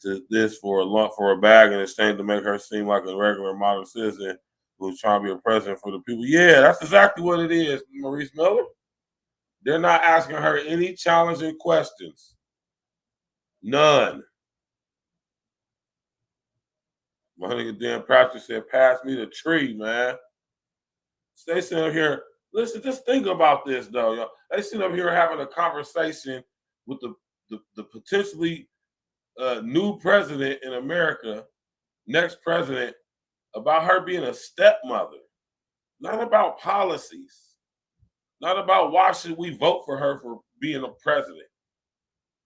to this for a bag in exchange to make her seem like a regular modern citizen who's trying to be a president for the people. Yeah, that's exactly what it is, Maurice Miller. They're not asking her any challenging questions. None. My nigga Dan Patrick said, pass me the tree, man. They sitting up here, listen, just think about this, though. Y'all. They sitting up here having a conversation with the potentially new president in America, next president, about her being a stepmother. Not about policies. Not about why should we vote for her for being a president.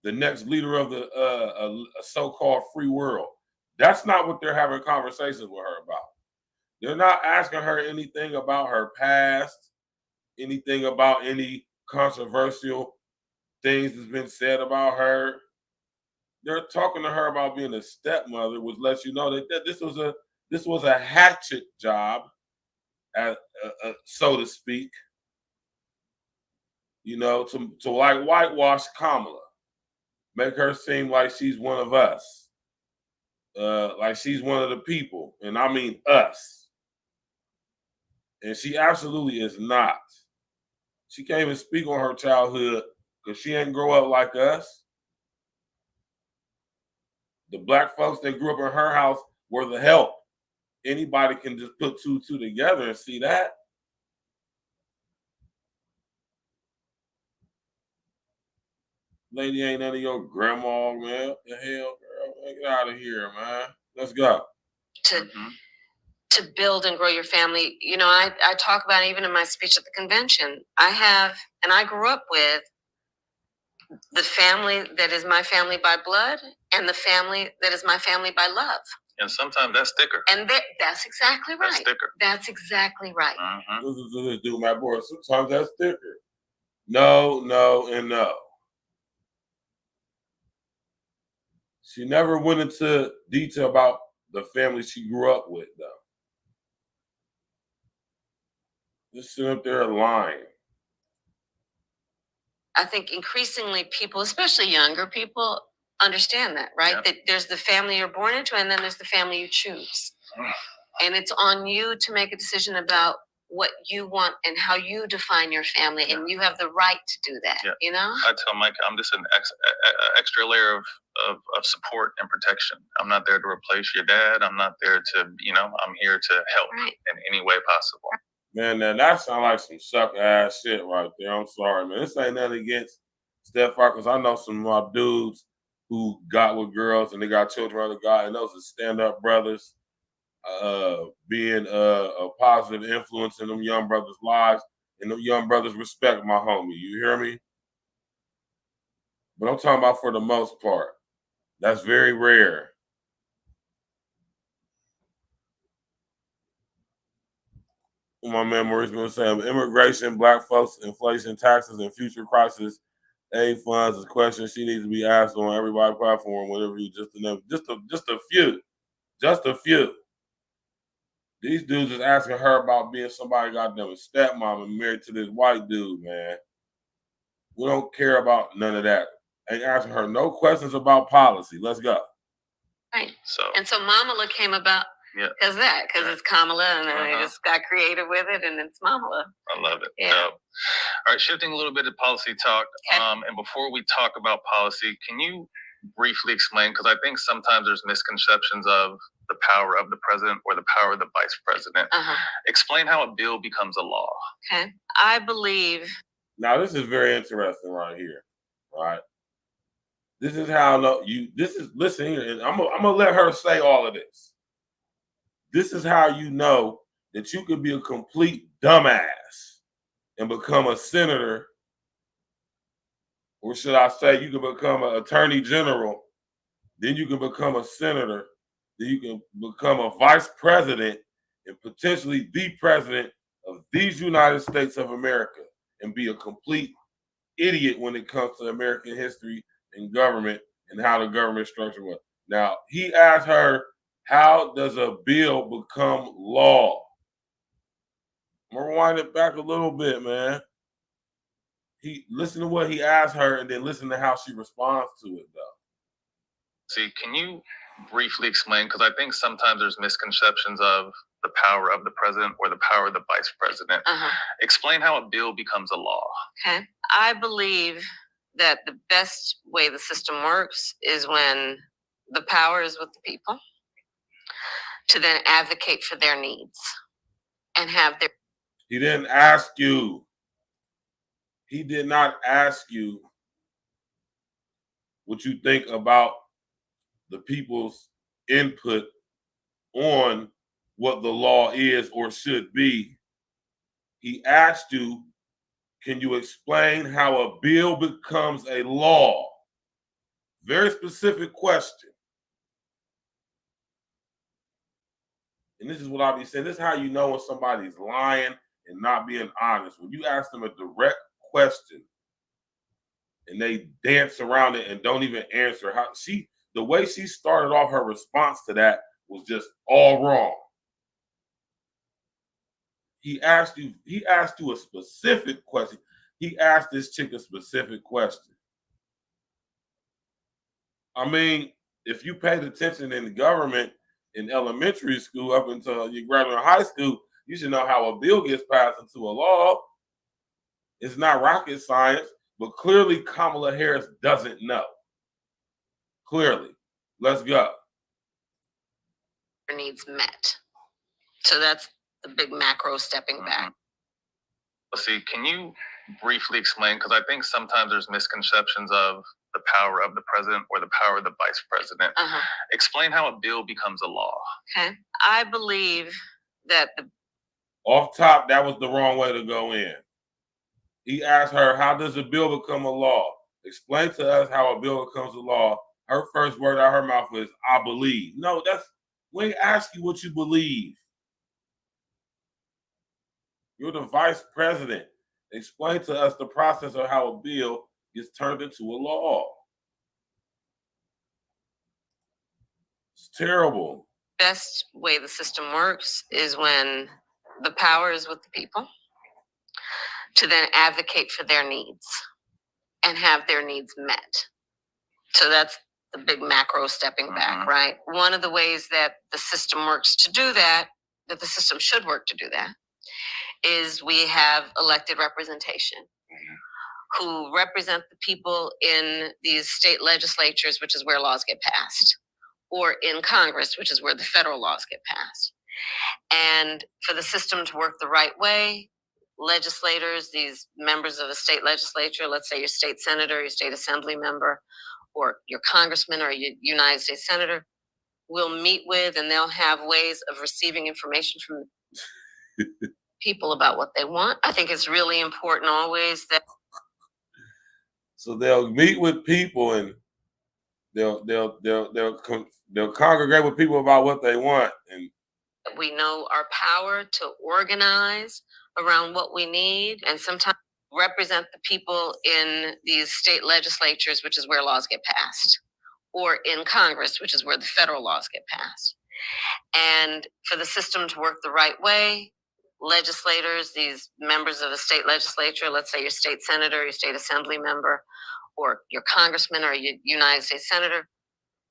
The next leader of the so-called free world. That's not what they're having conversations with her about. They're not asking her anything about her past, anything about any controversial things that's been said about her. They're talking to her about being a stepmother, which lets you know that this was a hatchet job, so to speak. You know, to like whitewash Kamala, make her seem like she's one of us. Like she's one of the people, and I mean us. And she absolutely is not. She can't even speak on her childhood because she ain't grow up like us. The black folks that grew up in her house were the help. Anybody can just put two together and see that. Lady ain't none of your grandma, man. What the hell, girl? Get out of here, man. Let's go. To build and grow your family. You know, I talk about it even in my speech at the convention. I grew up with the family that is my family by blood and the family that is my family by love. And sometimes that's thicker. And that's exactly right. That's thicker. That's exactly right. This dude, my boy, sometimes that's thicker. No, and no. She never went into detail about the family she grew up with, though. Just sit up there lying. I think increasingly people, especially younger people, understand that, right? Yeah. That there's the family you're born into and then there's the family you choose. And it's on you to make a decision about what you want and how you define your family. Yeah. And you have the right to do that, you know? I tell Mike, I'm just an extra layer of support and protection. I'm not there to replace your dad. I'm not there to, I'm here to help in any way possible. Man, now that sounds like some sucker ass shit right there. I'm sorry, man. This ain't nothing against stepfather, because I know some of my dudes who got with girls and they got children with other guys, and those are stand-up brothers, being a positive influence in them young brothers' lives, and them young brothers respect my homie. You hear me? But I'm talking about for the most part. That's very rare. My man Maurice been saying immigration, black folks, inflation, taxes, and future crisis aid funds is questions she needs to be asked on everybody's platform whenever you just a few. These dudes is asking her about being somebody goddamn stepmom and married to this white dude, man. We don't care about none of that. Ain't asking her no questions about policy. Let's go. Right. So Mamala came about because it's Kamala, and then they just got creative with it, and it's Mamala. I love it. Yeah. All right, shifting a little bit to policy talk. Okay. And before we talk about policy, can you briefly explain, because I think sometimes there's misconceptions of the power of the president or the power of the vice president. Explain how a bill becomes a law. Okay. I believe. Now, this is very interesting right here, right? This is how listen here, and I'm gonna let her say all of this. This is how you know that you could be a complete dumbass and become a senator, or should I say you can become an attorney general, then you can become a senator, then you can become a vice president and potentially the president of these United States of America and be a complete idiot when it comes to American history and government and how the government structure was. Now, he asked her, how does a bill become law? I'm gonna rewind it back a little bit, man. Listen to what he asked her and then listen to how she responds to it, though. See, can you briefly explain, because I think sometimes there's misconceptions of the power of the president or the power of the vice president. Explain how a bill becomes a law. Okay. I believe that the best way the system works is when the power is with the people to then advocate for their needs and have their. He didn't ask you. He did not ask you what you think about the people's input on what the law is or should be. He asked you, can you explain how a bill becomes a law? Very specific question. And this is what I'll be saying. This is how you know when somebody's lying and not being honest. When you ask them a direct question and they dance around it and don't even answer, the way she started off her response to that was just all wrong. He asked you a specific question. He asked this chick a specific question. I mean, if you paid attention in the government in elementary school up until you graduate high school, you should know how a bill gets passed into a law. It's not rocket science, but clearly Kamala Harris doesn't know. Clearly. Let's go. Needs met. So that's the big macro stepping back. See, can you briefly explain, because I think sometimes there's misconceptions of the power of the president or the power of the vice president. Explain how a bill becomes a law. Okay. I believe that off top, that was the wrong way to go in. He asked her, how does a bill become a law? Explain to us how a bill becomes a law. Her first word out of her mouth was, I believe. No, we ain't ask you what you believe. You're the vice president. Explain to us the process of how a bill gets turned into a law. It's terrible. Best way the system works is when the power is with the people to then advocate for their needs and have their needs met. So that's the big macro stepping back, right? One of the ways that the system works to do that the system should work to do that, is we have elected representation who represent the people in these state legislatures, which is where laws get passed, or in Congress, which is where the federal laws get passed. And for the system to work the right way, legislators, these members of a state legislature, let's say your state senator, your state assembly member, or your congressman or your United States senator, will meet with, and they'll have ways of receiving information from people about what they want. I think it's really important always that. So they'll meet with people and they'll congregate with people about what they want, and we know our power to organize around what we need, and sometimes represent the people in these state legislatures, which is where laws get passed, or in Congress, which is where the federal laws get passed. And for the system to work the right way, legislators, these members of a state legislature, let's say your state senator, your state assembly member, or your congressman or your United States senator,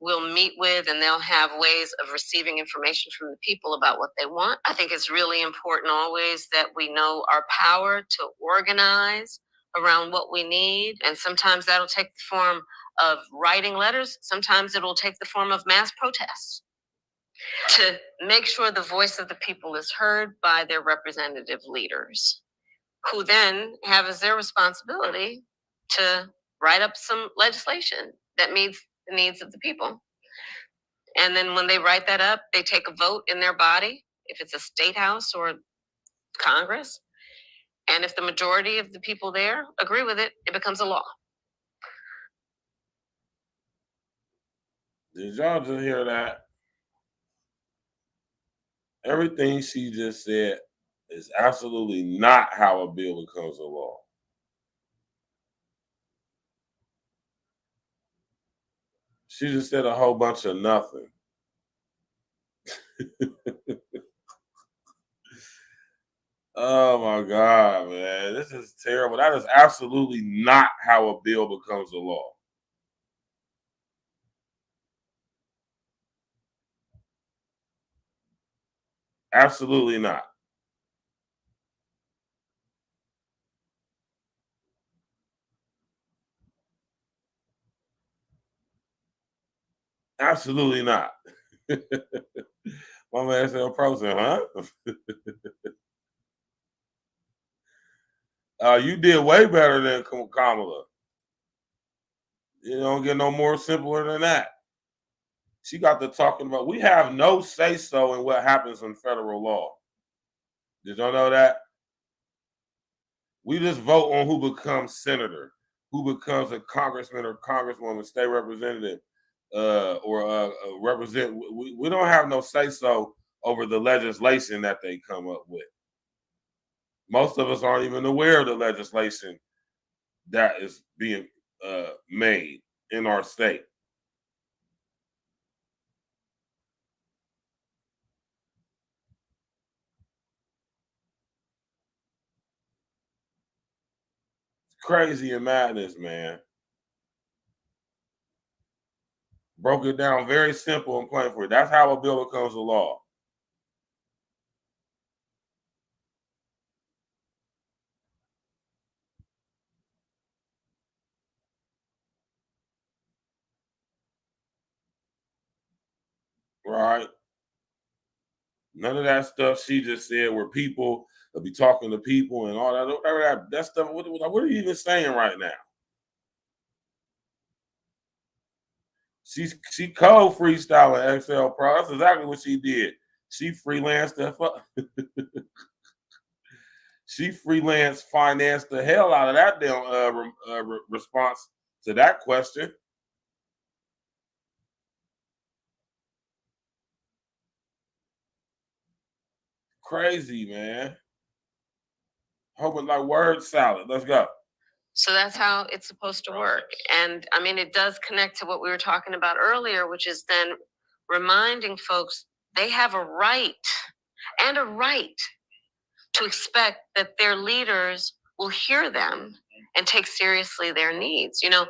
will meet with, and they'll have ways of receiving information from the people about what they want. I think it's really important always that we know our power to organize around what we need. And sometimes that'll take the form of writing letters. Sometimes it will take the form of mass protests to make sure the voice of the people is heard by their representative leaders, who then have as their responsibility to write up some legislation that meets the needs of the people. And then when they write that up, they take a vote in their body, if it's a state house or Congress. And if the majority of the people there agree with it, it becomes a law. Did y'all just hear that? Everything she just said is absolutely not how a bill becomes a law. She just said a whole bunch of nothing. Oh my God, man. This is terrible. That is absolutely not how a bill becomes a law. Absolutely not. Absolutely not. My man said, "Prosen, huh?" You did way better than Kamala. You don't get no more simpler than that. She got to talking about, we have no say-so in what happens in federal law. Did y'all know that? We just vote on who becomes senator, who becomes a congressman or congresswoman, state representative, or represent. We don't have no say-so over the legislation that they come up with. Most of us aren't even aware of the legislation that is being made in our state. It's crazy and madness, man. Broke it down very simple and plain for you. That's how a bill becomes a law. Right? None of that stuff she just said where people will be talking to people and all that. That stuff, what are you even saying right now? She code freestyling Excel Pro. That's exactly what she did. She freelanced she freelance financed the hell out of that damn response to that question. Crazy, man. Hoping like word salad. Let's go. So that's how it's supposed to work. And I mean, it does connect to what we were talking about earlier, which is then reminding folks they have a right to expect that their leaders will hear them and take seriously their needs. You know,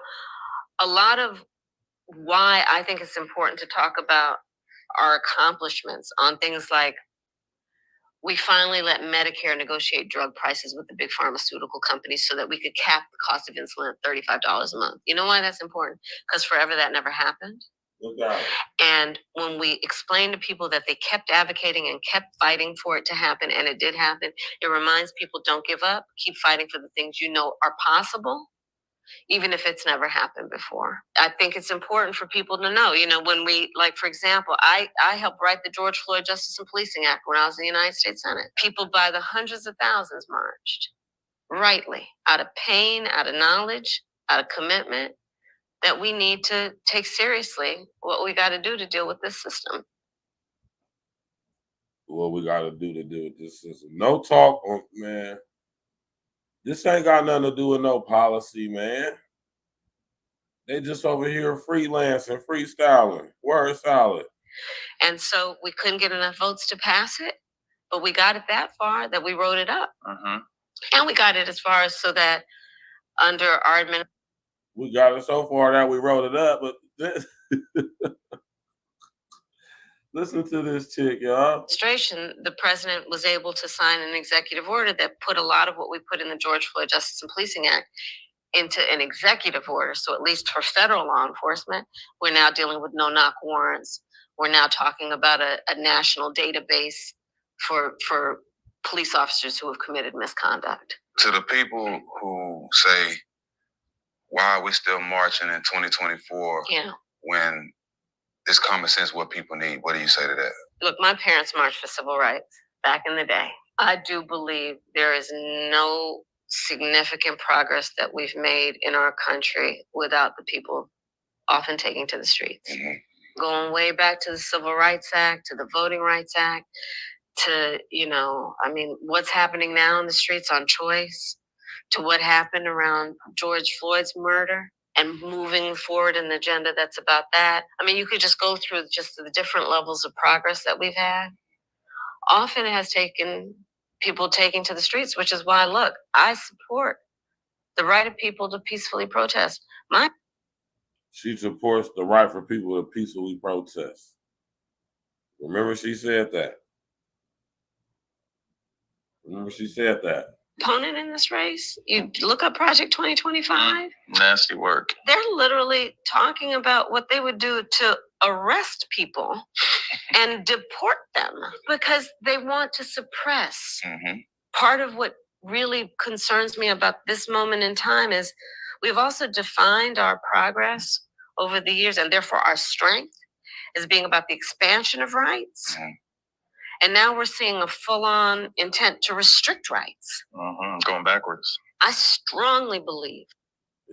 a lot of why I think it's important to talk about our accomplishments on things like we finally let Medicare negotiate drug prices with the big pharmaceutical companies so that we could cap the cost of insulin at $35 a month. You know why that's important? Because forever that never happened. Okay. And when we explain to people that they kept advocating and kept fighting for it to happen, and it did happen, it reminds people, don't give up. Keep fighting for the things you know are possible, even if it's never happened before. I think it's important for people to know, you know, when we, like, for example, I helped write the George Floyd Justice and Policing Act when I was in the United States Senate. People by the hundreds of thousands marched, rightly, out of pain, out of knowledge, out of commitment, that we need to take seriously what we got to do to deal with this system. What we got to do with this system. No talk on, man. This ain't got nothing to do with no policy, man. They just over here freelancing, freestyling. Word salad. And so we couldn't get enough votes to pass it, but we got it that far that we wrote it up. And we got it as far as so that under our administration. We got it so far that we wrote it up, but listen to this chick, y'all. The president was able to sign an executive order that put a lot of what we put in the George Floyd Justice and Policing Act into an executive order. So at least for federal law enforcement, we're now dealing with no-knock warrants. We're now talking about a national database for police officers who have committed misconduct. To the people who say, why are we still marching in 2024 when it's common sense what people need? What do you say to that? Look, my parents marched for civil rights back in the day. I do believe there is no significant progress that we've made in our country without the people often taking to the streets. Going way back to the Civil Rights Act, to the Voting Rights Act, to, what's happening now in the streets on choice, to what happened around George Floyd's murder and moving forward an agenda that's about that. You could just go through just the different levels of progress that we've had. Often it has taken people taking to the streets, which is why, look, I support the right of people to peacefully protest. She supports the right for people to peacefully protest. Remember she said that. Opponent in this race, you look up Project 2025. Nasty work. They're literally talking about what they would do to arrest people and deport them because they want to suppress. Part of what really concerns me about this moment in time is we've also defined our progress over the years and therefore our strength as being about the expansion of rights. And now we're seeing a full-on intent to restrict rights. Going backwards. I strongly believe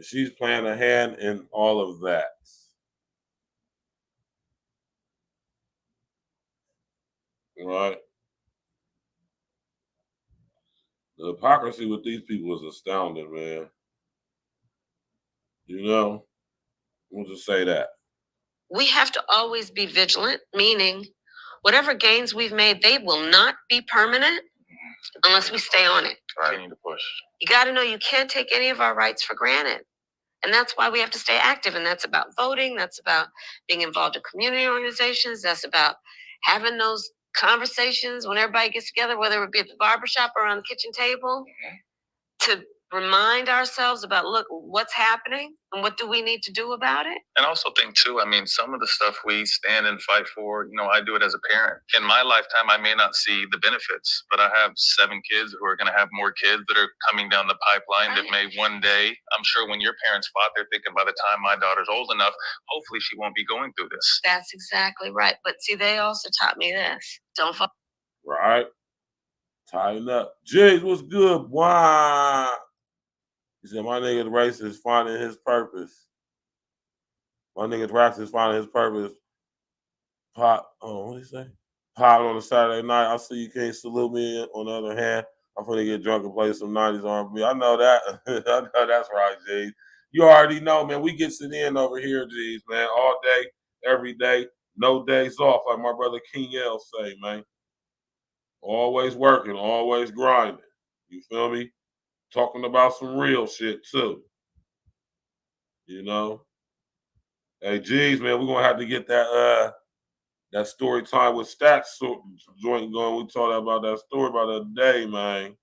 she's playing a hand in all of that. Right? The hypocrisy with these people is astounding, man. We'll just say that. We have to always be vigilant, meaning whatever gains we've made, they will not be permanent unless we stay on it. Continue to push. You got to know you can't take any of our rights for granted. And that's why we have to stay active. And that's about voting. That's about being involved in community organizations. That's about having those conversations when everybody gets together, whether it be at the barbershop or on the kitchen table, to remind ourselves about, look, what's happening and what do we need to do about it? And also think too, some of the stuff we stand and fight for, I do it as a parent. In my lifetime, I may not see the benefits, but I have 7 kids who are going to have more kids that are coming down the pipeline that may one day, I'm sure when your parents fought, they're thinking by the time my daughter's old enough, hopefully she won't be going through this. That's exactly right. But see, they also taught me this. Don't fall. Right. Tighten up. Jigs, what's good? Why? He said, my nigga's race is finding his purpose. My nigga's race is finding his purpose. Pop, what did he say? Pop on a Saturday night. I see you can't salute me. On the other hand, I'm finna get drunk and play some 90s R&B. I know that. I know that's right, G's. You already know, man. We get it in over here, G's, man. All day, every day, no days off, like my brother King L say, man. Always working, always grinding. You feel me? Talking about some real shit too. Hey, geez, man, we're gonna have to get that story time with Stats joint going. We talked about that story about the other day, man.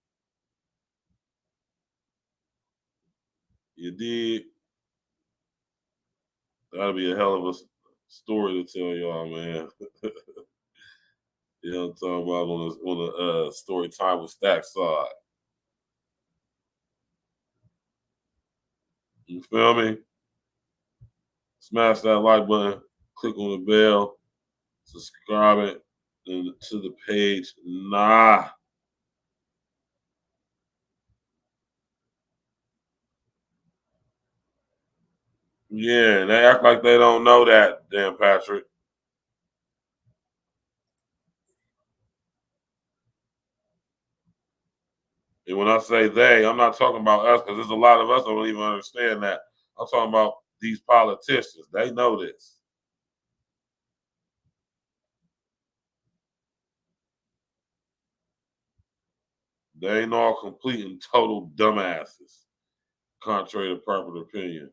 You did. That'll be a hell of a story to tell y'all, man. You know what I'm talking about on the story time with Stats side. You feel me? Smash that like button, click on the bell, subscribe it to the page. Yeah, they act like they don't know that, damn Patrick. And when I say they, I'm not talking about us because there's a lot of us that don't even understand that. I'm talking about these politicians. They know this. They ain't all complete and total dumbasses, contrary to popular opinion.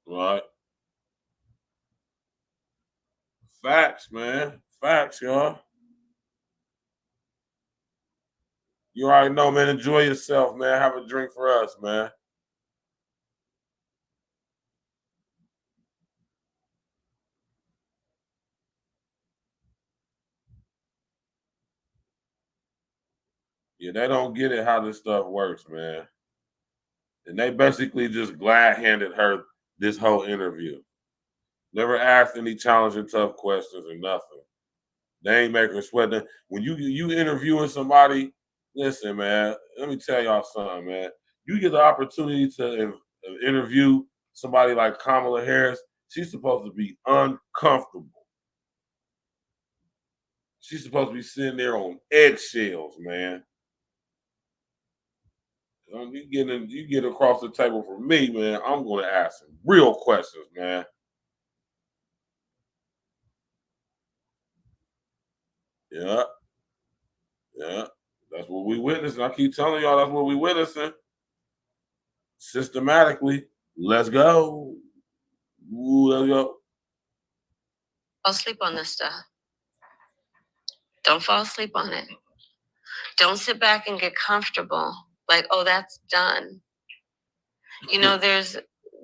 Right? Facts, man. Facts, y'all. You already know, man. Enjoy yourself, man. Have a drink for us, man. Yeah, they don't get it how this stuff works, man. And they basically just glad-handed her this whole interview. Never asked any challenging, tough questions or nothing. They ain't making her sweat. When you interviewing somebody, listen, man, let me tell y'all something, man. You get the opportunity to interview somebody like Kamala Harris, she's supposed to be uncomfortable. She's supposed to be sitting there on eggshells, man. You get across the table from me, man, I'm going to ask some real questions, man. Yeah. Yeah. That's what we witnessing. I keep telling y'all that's what we witnessing. Systematically. Let's go. Ooh, let's go. Fall asleep on this stuff. Don't fall asleep on it. Don't sit back and get comfortable. Like, oh, that's done. You know, there's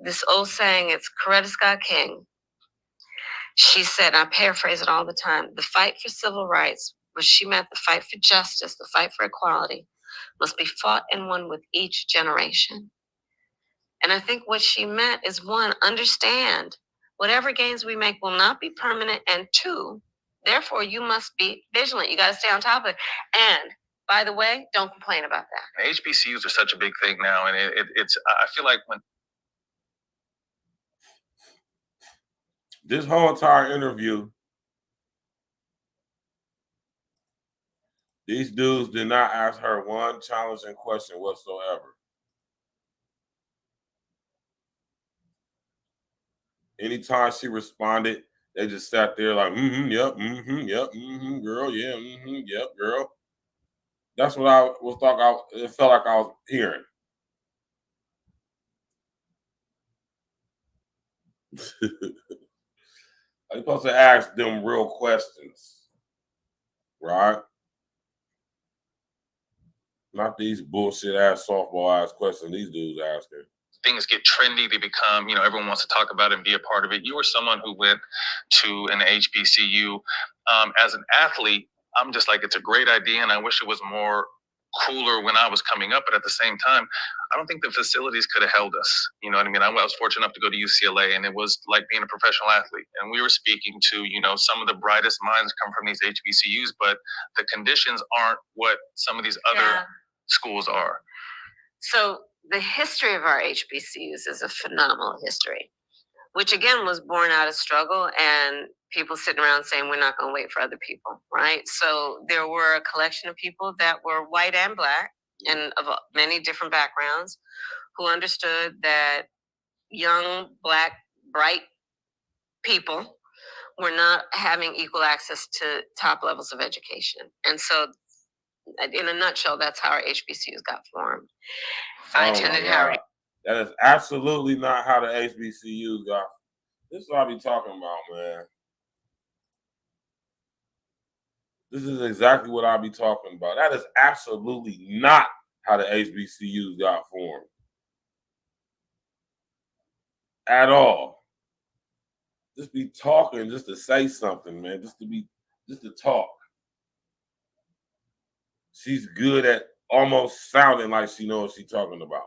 this old saying, it's Coretta Scott King. She said, I paraphrase it all the time, the fight for civil rights, which she meant the fight for justice, the fight for equality, must be fought and won with each generation. And I think what she meant is, one, understand whatever gains we make will not be permanent, and two, therefore you must be vigilant. You got to stay on top of it. And by the way, don't complain about that. HBCUs are such a big thing now, and it's. I feel like when this whole entire interview, these dudes did not ask her one challenging question whatsoever. Anytime she responded, they just sat there like, yep, yep, girl, yeah, yep, girl. That's what I was talking. It felt like I was hearing. I'm supposed to ask them real questions, right? Not these bullshit ass softball ass questions these dudes asking. things get trendy, they become, everyone wants to talk about it and be a part of it. You were someone who went to an HBCU. As an athlete, I'm just like, it's a great idea, and I wish it was more cooler when I was coming up. But at the same time, I don't think the facilities could have held us. You know what I mean? I was fortunate enough to go to UCLA, and it was like being a professional athlete. And we were speaking to, some of the brightest minds come from these HBCUs, but the conditions aren't what some of these other schools are. So the history of our HBCUs is a phenomenal history, which again was born out of struggle and people sitting around saying we're not going to wait for other people, right? So there were a collection of people that were white and black and of many different backgrounds who understood that young, black, bright people were not having equal access to top levels of education. And so in a nutshell, that's how our HBCUs got formed. I attended Howard. That is absolutely not how the HBCUs got. This is what I be talking about, man. This is exactly what I be talking about. That is absolutely not how the HBCUs got formed. At all. Just be talking just to say something, man. Just to talk. She's good at almost sounding like she knows what she's talking about.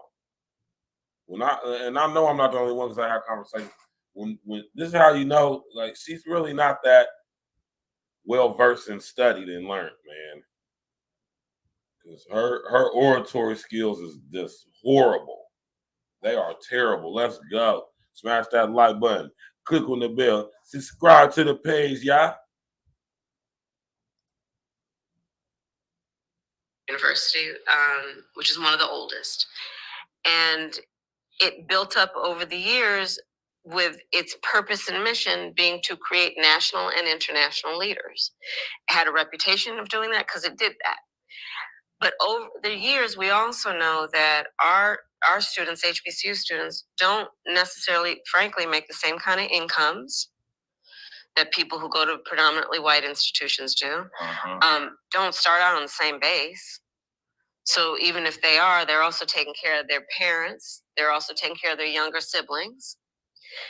I know I'm not the only one because I have conversations. When this is how you know, like, she's really not that well versed and studied and learned, man. Because her oratory skills is just horrible. They are terrible. Let's go. Smash that like button. Click on the bell. Subscribe to the page, y'all. University, which is one of the oldest. And it built up over the years with its purpose and mission being to create national and international leaders. It had a reputation of doing that because it did that. But over the years, we also know that our students, HBCU students, don't necessarily, frankly, make the same kind of incomes that people who go to predominantly white institutions do. Don't start out on the same base. So even if they are, they're also taking care of their parents. They're also taking care of their younger siblings,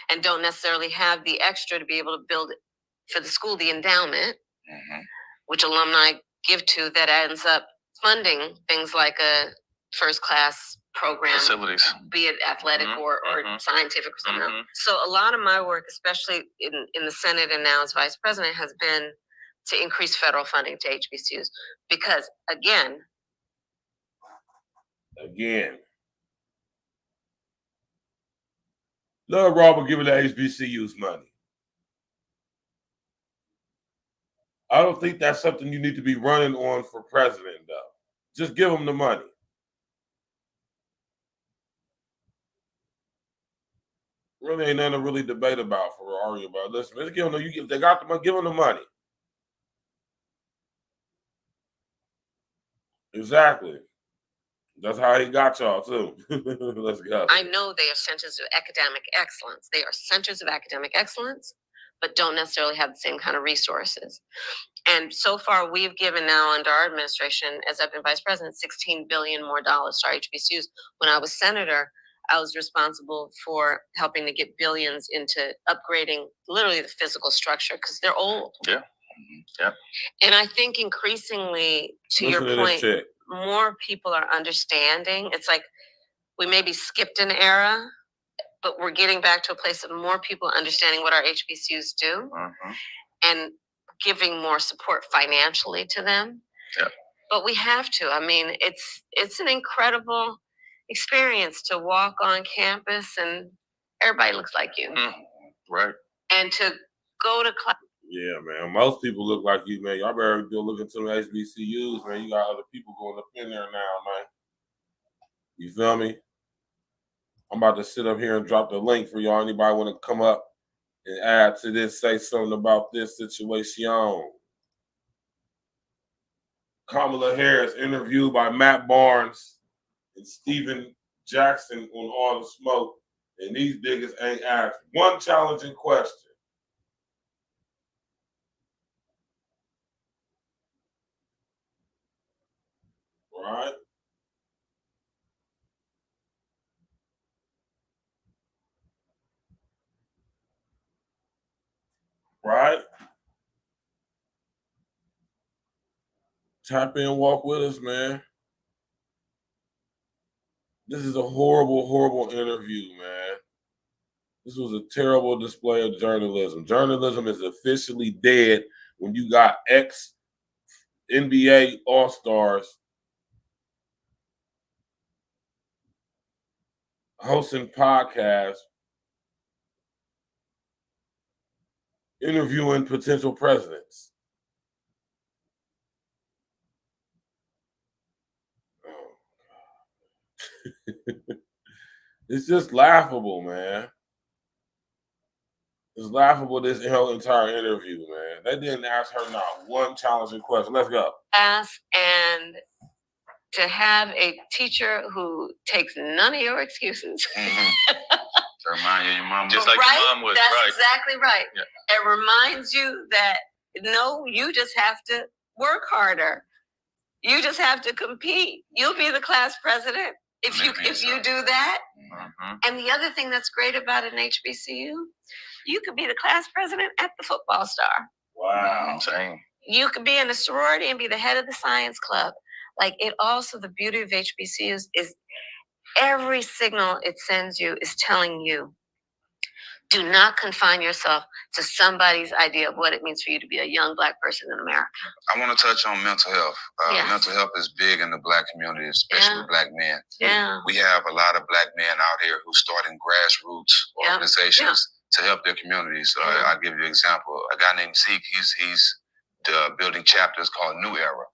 and don't necessarily have the extra to be able to build for the school the endowment, which alumni give to, that ends up funding things like a first class program, facilities, be it athletic or scientific or something else. So a lot of my work, especially in the Senate and now as vice president, has been to increase federal funding to HBCUs. Because again, Love Robert giving the HBCUs money. I don't think that's something you need to be running on for president, though. Just give them the money. Really ain't nothing to really debate about for argue about. Listen, let's give them they got the money, give them the money. Exactly. That's how he got y'all too. Let's go. I know they are centers of academic excellence. They are centers of academic excellence, but don't necessarily have the same kind of resources. And so far, we've given now under our administration, as I've been vice president, $16 billion more to our HBCUs. When I was senator, I was responsible for helping to get billions into upgrading literally the physical structure because they're old. Yeah. Yeah. And I think increasingly, to your point, more people are understanding. It's like we maybe skipped an era, but we're getting back to a place of more people understanding what our HBCUs do and giving more support financially to them. Yeah. But we have to. I mean, it's an incredible experience to walk on campus and everybody looks like you. Right. And to go to class. Yeah, man. Most people look like you, man. Y'all better go look into the HBCUs, man. You got other people going up in there now, man. You feel me? I'm about to sit up here and drop the link for y'all. Anybody want to come up and add to this, say something about this situation? Kamala Harris interviewed by Matt Barnes and Stephen Jackson on All the Smoke. And these niggas ain't asked one challenging question. Right? Right? Tap in, walk with us, man. This is a horrible, horrible interview, man. This was a terrible display of journalism. Journalism is officially dead when you got ex-NBA All-Stars hosting podcasts, interviewing potential presidents. It's just laughable, man. It's laughable, this whole entire interview, man. They didn't ask her not one challenging question. Let's go. And to have a teacher who takes none of your excuses. To remind you of your mom. Just like your mom was, That's right. exactly right. Yeah. It reminds you that, no, you just have to work harder. You just have to compete. You'll be the class president if you do that. And the other thing that's great about an HBCU, you could be the class president at the football star. Wow. Insane. You could be in a sorority and be the head of the science club. Like, it also, the beauty of HBCUs is every signal it sends you is telling you, do not confine yourself to somebody's idea of what it means for you to be a young Black person in America. I want to touch on mental health. Mental health is big in the Black community, especially Black men. Yeah. We have a lot of Black men out here who starting grassroots organizations to help their communities. I'll give you an example. A guy named Zeke, he's building chapters called New Era.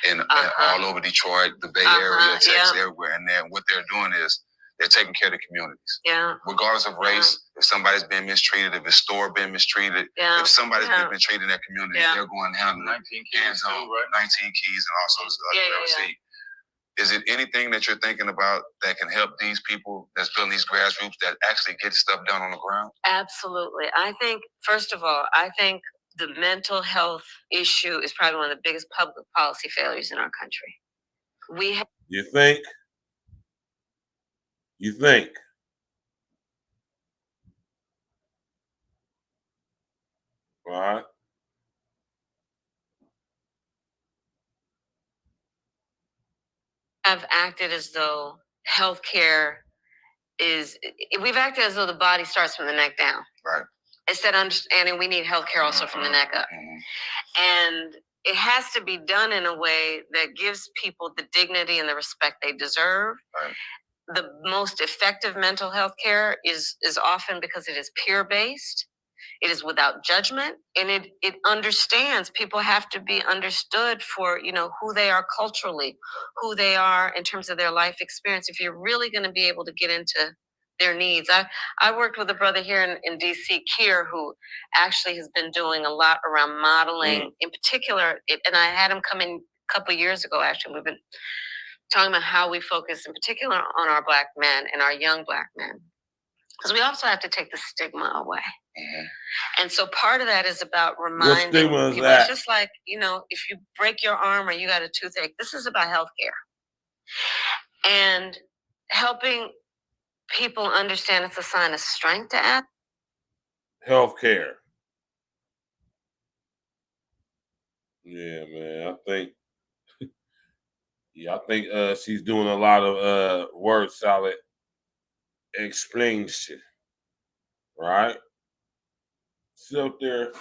And all over Detroit, the Bay Area, Texas, everywhere. And then what they're doing is they're taking care of the communities. Yeah. Regardless of race, if somebody's been mistreated, if a store been mistreated, if somebody's been mistreated in their community, they're going to handle 19 keys, hands-on, right? 19 keys and also see. Is it anything that you're thinking about that can help these people that's building these grassroots that actually get stuff done on the ground? Absolutely. I think, first of all, I think the mental health issue is probably one of the biggest public policy failures in our country. You think? You think? All right. Have acted as though healthcare we've acted as though the body starts from the neck down. Right. Instead of understanding we need healthcare also from the neck up. And it has to be done in a way that gives people the dignity and the respect they deserve. Right. The most effective mental health care is often because it is peer-based. It is without judgment, and it understands. People have to be understood for, who they are culturally, who they are in terms of their life experience. If you're really going to be able to get into their needs. I worked with a brother here in DC, Kier, who actually has been doing a lot around modeling in particular. And I had him come in a couple of years ago, actually. We've been talking about how we focus in particular on our Black men and our young Black men. Because we also have to take the stigma away. And so part of that is about reminding people. It's just like, if you break your arm or you got a toothache, this is about healthcare. And helping people understand it's a sign of strength to act. Healthcare. Yeah, man. I think she's doing a lot of word salad explain shit. Right? Sit up there.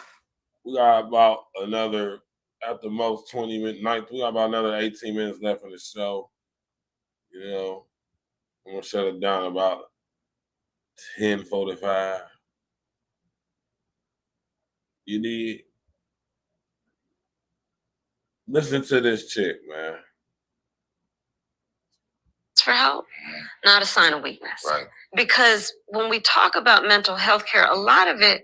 We got about another, at the most 20 minutes, we got about another 18 minutes left in the show. I'm gonna shut it down about 10:45. You need listen to this chick, man. It's for help, not a sign of weakness. Right. Because when we talk about mental health care, a lot of it,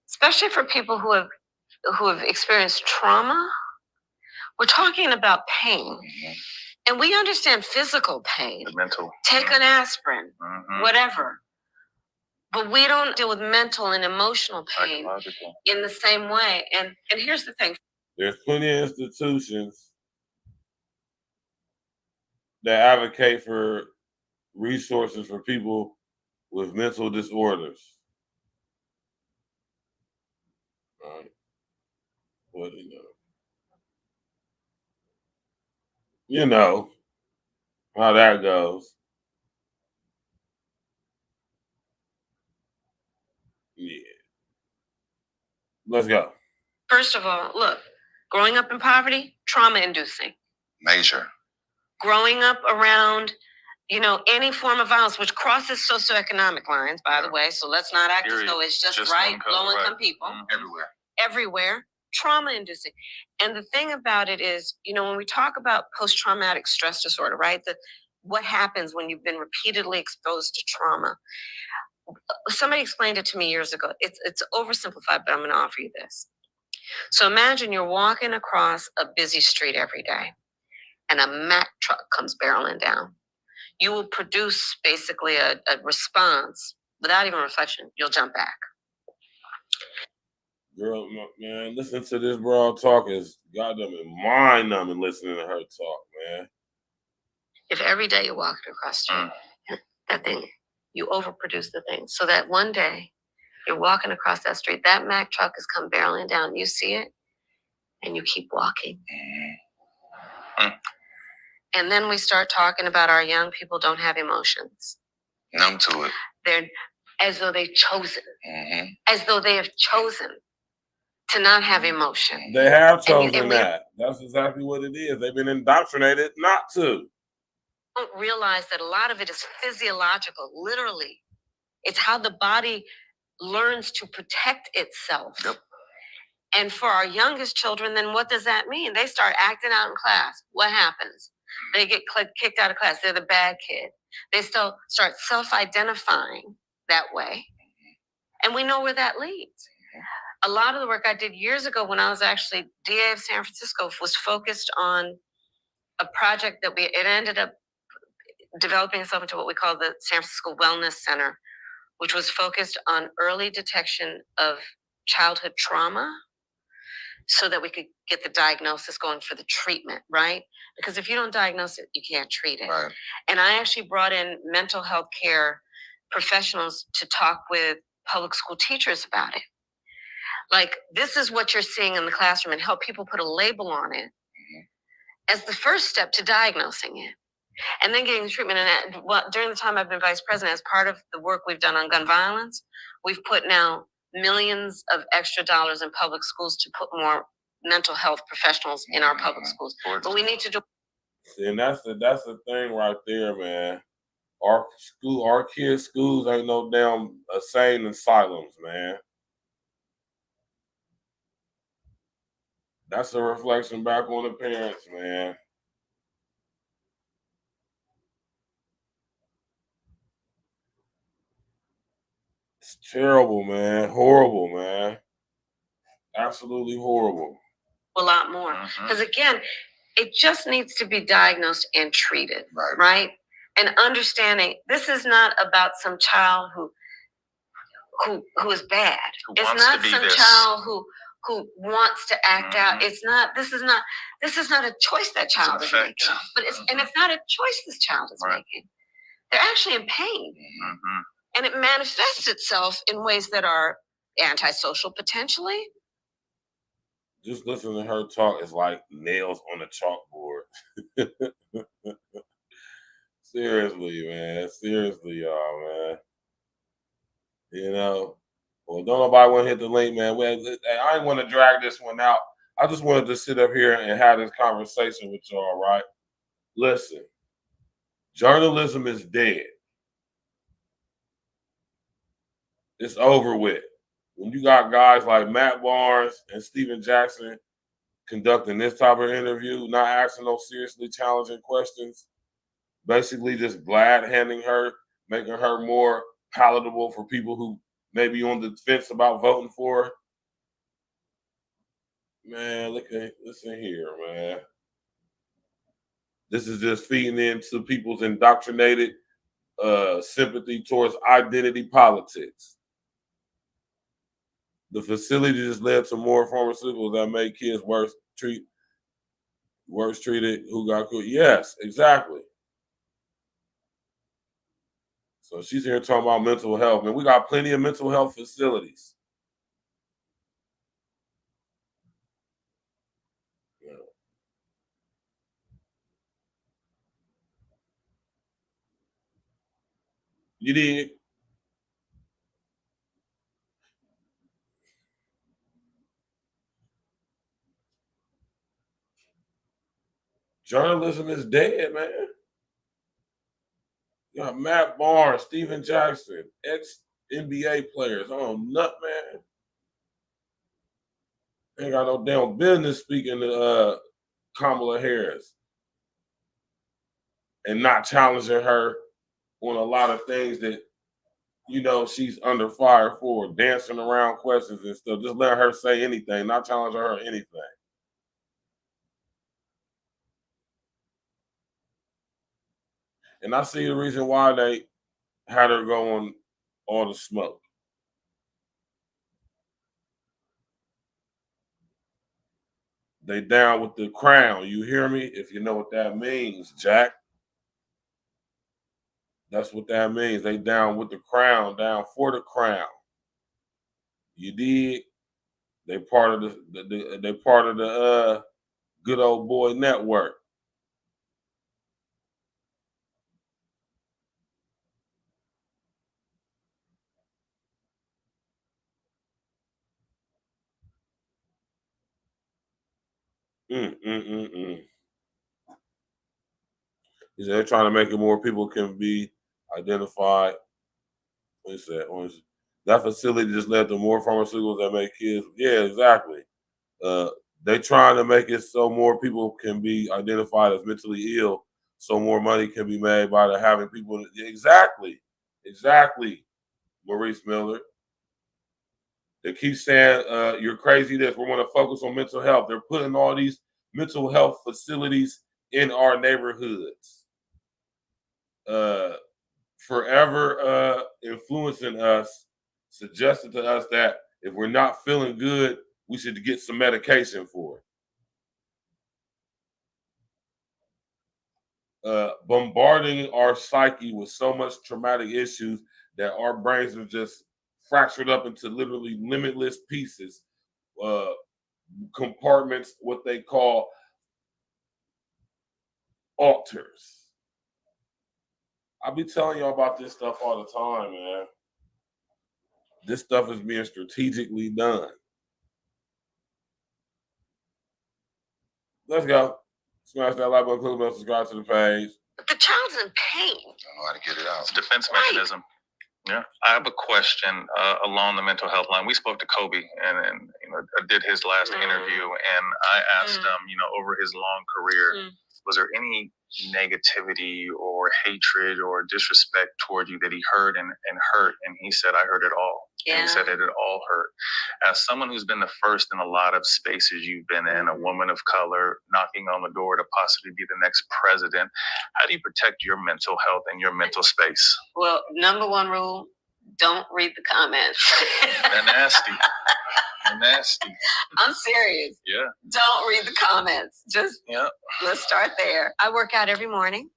especially for people who have experienced trauma, we're talking about pain. And we understand physical pain. The mental. Take an aspirin, whatever. But we don't deal with mental and emotional pain in the same way. And here's the thing. There's plenty of institutions that advocate for resources for people with mental disorders. Right. Well, you know how that goes. Yeah. Let's go. First of all, look, growing up in poverty, trauma-inducing. Major. Growing up around, any form of violence, which crosses socioeconomic lines, by the way, so let's not act as though it's just low-income people. Everywhere. Trauma-inducing. And the thing about it is, when we talk about post-traumatic stress disorder, right, what happens when you've been repeatedly exposed to trauma? Somebody explained it to me years ago. It's oversimplified, but I'm going to offer you this. So imagine you're walking across a busy street every day, and a Mack truck comes barreling down. You will produce basically a response without even reflection. You'll jump back. Girl, man, listen to this broad talk is goddamn mind-numbing listening to her talk, man. If every day you're walking across the street, that thing, you overproduce the thing. So that one day you're walking across that street, that Mack truck has come barreling down, you see it, and you keep walking. And then we start talking about our young people don't have emotions. Numb to it. They're as though they've chosen. As though they have chosen to not have emotion. They have chosen that. That's exactly what it is. They've been indoctrinated not to. Don't realize that a lot of it is physiological, literally. It's how the body learns to protect itself. Yep. And for our youngest children, then what does that mean? They start acting out in class. What happens? They get kicked out of class. They're the bad kid. They still start self-identifying that way. And we know where that leads. A lot of the work I did years ago when I was actually DA of San Francisco was focused on a project that it ended up developing itself into what we call the San Francisco Wellness Center, which was focused on early detection of childhood trauma so that we could get the diagnosis going for the treatment, right? Because if you don't diagnose it, you can't treat it. Right. And I actually brought in mental health care professionals to talk with public school teachers about it. Like, this is what you're seeing in the classroom, and help people put a label on it as the first step to diagnosing it. And then getting the treatment. And during the time I've been vice president, as part of the work we've done on gun violence, we've put now millions of extra dollars in public schools to put more mental health professionals in our public schools. But we need to do. And that's the thing right there, man. Our kids' schools ain't no damn insane asylums, man. That's a reflection back on the parents, man. It's terrible, man. Horrible, man. Absolutely horrible. A lot more. Because again, it just needs to be diagnosed and treated, right? And understanding this is not about some child who is bad. It's not some child who wants to act out. It's not. This is not a choice that child is making. But it's not a choice this child is making. They're actually in pain, and it manifests itself in ways that are antisocial potentially. Just listening to her talk is like nails on a chalkboard. Seriously, man. Seriously, y'all, man. You know, well, don't nobody want to hit the link, man. I didn't want to drag this one out. I just wanted to sit up here and have this conversation with y'all, right? Listen, journalism is dead. It's over with. When you got guys like Matt Barnes and Steven Jackson conducting this type of interview, not asking no seriously challenging questions, basically just glad-handing her, making her more palatable for people who may be on the fence about voting for her. Man, listen here, man. This is just feeding into people's indoctrinated sympathy towards identity politics. The facility just led to more pharmaceuticals that made kids worse treated who got killed. Yes, exactly. So she's here talking about mental health. Man, we got plenty of mental health facilities. Yeah. You did. Journalism is dead, man. You got Matt Barnes, Steven Jackson, ex-NBA players. Oh, nut, man. Ain't got no damn business speaking to Kamala Harris and not challenging her on a lot of things that, you know, she's under fire for, dancing around questions and stuff. Just let her say anything, not challenging her anything. And I see the reason why they had her go on all the smoke. They down with the crown. You hear me? If you know what that means, Jack. That's what that means. They down with the crown, down for the crown. You dig? They part of the good old boy network. They're trying to make it more people can be identified. What is that? That facility just led to more pharmaceuticals that make kids. Yeah, exactly. They trying to make it so more people can be identified as mentally ill so more money can be made by having people. Exactly, Maurice Miller. They keep saying you're crazy. This we want to focus on mental health. They're putting all these mental health facilities in our neighborhoods, forever influencing us, suggesting to us that if we're not feeling good, we should get some medication for it. Bombarding our psyche with so much traumatic issues that our brains are just fractured up into literally limitless pieces, compartments, what they call altars. I be telling y'all about this stuff all the time, man. This stuff is being strategically done. Let's go. Smash that like button, click on subscribe to the page. The child's in pain. Don't know how to get it out. It's a defense mechanism. Yeah, I have a question along the mental health line. We spoke to Kobe, and you know, I did his last interview, and I asked him, you know, over his long career, was there any negativity or hatred or disrespect toward you that he heard and hurt? And he said, I heard it all. Yeah. And he said that it all hurt. As someone who's been the first in a lot of spaces you've been in, a woman of color knocking on the door to possibly be the next president, how do you protect your mental health and your mental space? Well, number one rule, don't read the comments. They're nasty. They're nasty. I'm serious. Yeah. Don't read the comments. Just let's start there. I work out every morning.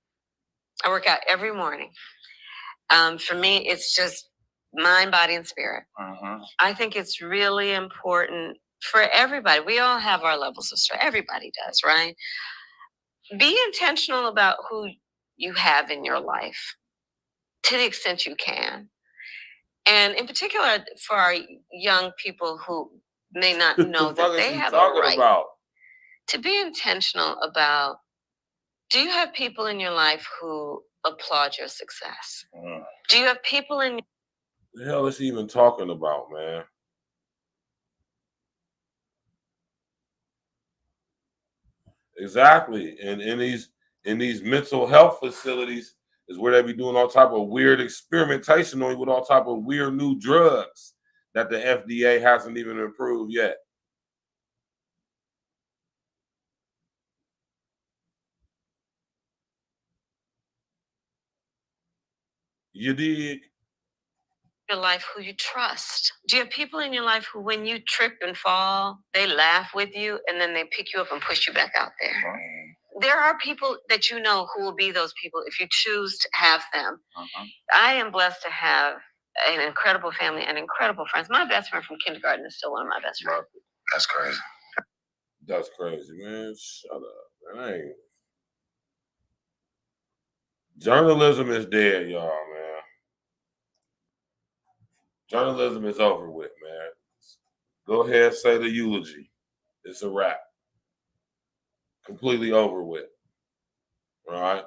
For me, it's just mind, body, and spirit. I think it's really important for everybody. We all have our levels of stress. Everybody does, right? Be intentional about who you have in your life to the extent you can. And in particular, for our young people who may not know that they have a right to be intentional about, do you have people in your life who applaud your success? Do you have people in the hell is he even talking about, man? Exactly. And in these mental health facilities is where they be doing all type of weird experimentation on you with all type of weird new drugs that the FDA hasn't even approved yet. You dig? Your life who you trust. Do you have people in your life who, when you trip and fall, they laugh with you and then they pick you up and push you back out there? There are people that you know who will be those people if you choose to have them. I am blessed to have an incredible family and incredible friends. My best friend from kindergarten is still one of my best friends. That's crazy. That's crazy, man. Shut up, man. Journalism is dead, y'all, man. Journalism is over with, man. Go ahead, say the eulogy. It's a wrap. Completely over with. All right?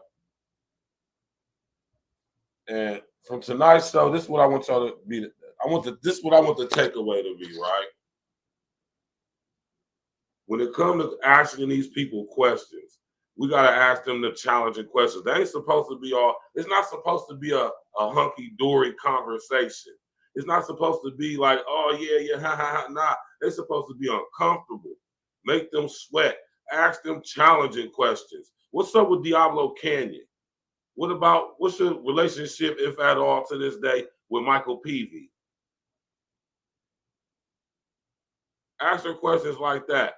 And from tonight's show, this is what I want y'all to be. This is what I want the takeaway to be, right? When it comes to asking these people questions, we got to ask them the challenging questions. They ain't supposed to be it's not supposed to be a hunky-dory conversation. It's not supposed to be like, oh, yeah, ha, ha, ha. Nah, they're supposed to be uncomfortable. Make them sweat. Ask them challenging questions. What's up with Diablo Canyon? What's your relationship, if at all, to this day with Michael Peavy? Ask her questions like that.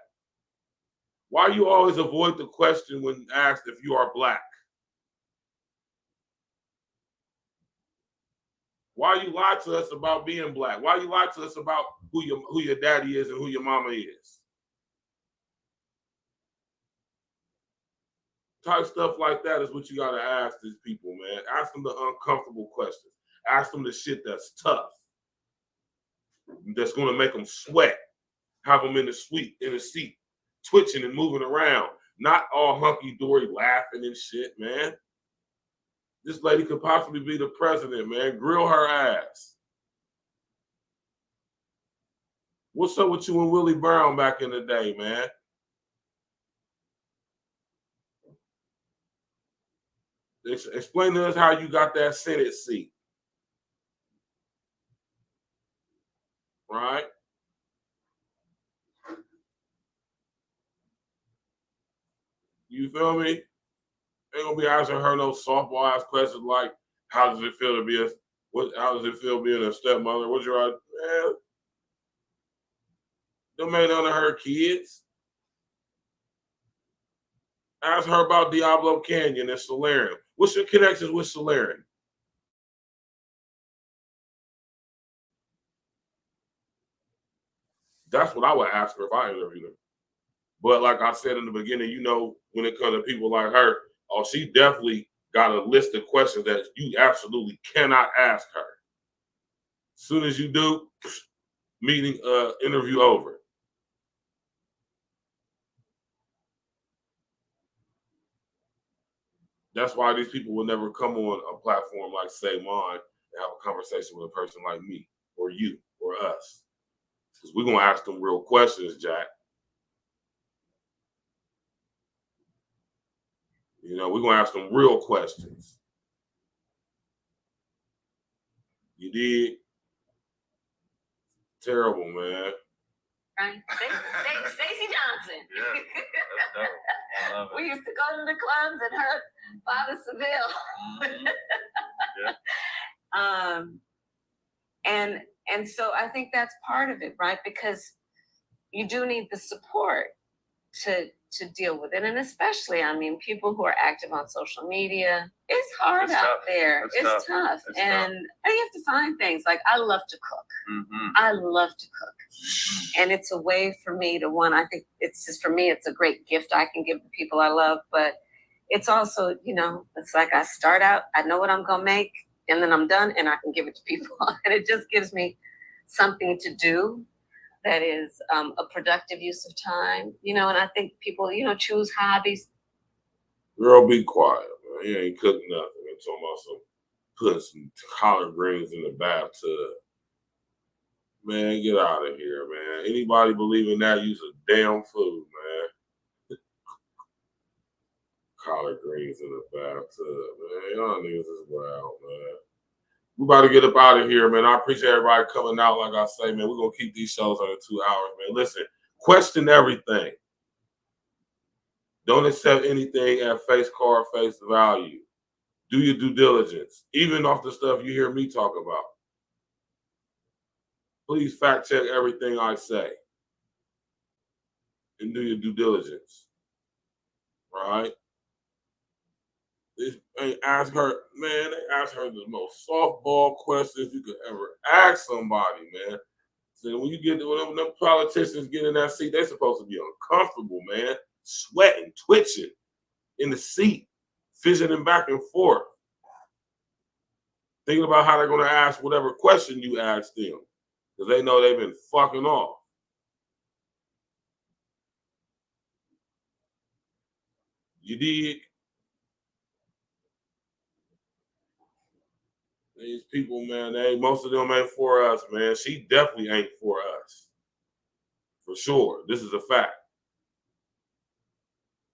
Why you always avoid the question when asked if you are black? Why you lie to us about being black? Why you lie to us about who your daddy is and who your mama is? Type stuff like that is what you got to ask these people, man. Ask them the uncomfortable questions. Ask them the shit that's tough, that's going to make them sweat. Have them in the seat, twitching and moving around, not all hunky-dory laughing and shit, man. This lady could possibly be the president, man. Grill her ass. What's up with you and Willie Brown back in the day, man? Explain to us how you got that Senate seat. Right? You feel me? Ain't gonna be asking her no softball ass questions like, how does it feel to be how does it feel being a stepmother? What's your man? Them ain't none of her kids. Ask her about Diablo Canyon and Solarium. What's your connections with Solarium? That's what I would ask her if I interviewed her. But like I said in the beginning, you know, when it comes to people like her, oh, she definitely got a list of questions that you absolutely cannot ask her. As soon as you do, interview over. That's why these people will never come on a platform like Say Mine and have a conversation with a person like me or you or us. Because we're going to ask them real questions, Jack. You know, we're going to ask them real questions. You did? Terrible, man. Right? Stacey Johnson. Yeah, that's dope. I love it. We used to go to the clubs and her father Seville. Yeah. And so I think that's part of it, right? Because you do need the support to deal with it. And especially, I mean, people who are active on social media, it's hard out there. It's tough. And you have to find things. Like, I love to cook. Mm-hmm. I love to cook. And it's a way for me to, I think it's just, for me, it's a great gift I can give the people I love. But it's also, you know, it's like I start out, I know what I'm going to make, and then I'm done and I can give it to people. And it just gives me something to do that is a productive use of time, you know. And I think people, you know, choose hobbies. Girl, be quiet, man. You ain't cooking nothing. I'm talking about putting some collard greens in the bathtub. Man, get out of here, man. Anybody believe in that, use a damn food, man. Collard greens in the bathtub, man. Y'all niggas is wild, man. We about to get up out of here, man. I appreciate everybody coming out. Like I say, man, we're going to keep these shows under 2 hours, man. Listen, question everything. Don't accept anything at face value. Do your due diligence, even off the stuff you hear me talk about. Please fact check everything I say and do your due diligence, right? They ask her, man, they ask her the most softball questions you could ever ask somebody, man. So when them politicians get in that seat, they're supposed to be uncomfortable, man, sweating, twitching in the seat, fidgeting back and forth, thinking about how they're going to ask whatever question you ask them, because they know they've been fucking off. You dig? These people, man, most of them ain't for us, man. She definitely ain't for us. For sure. This is a fact.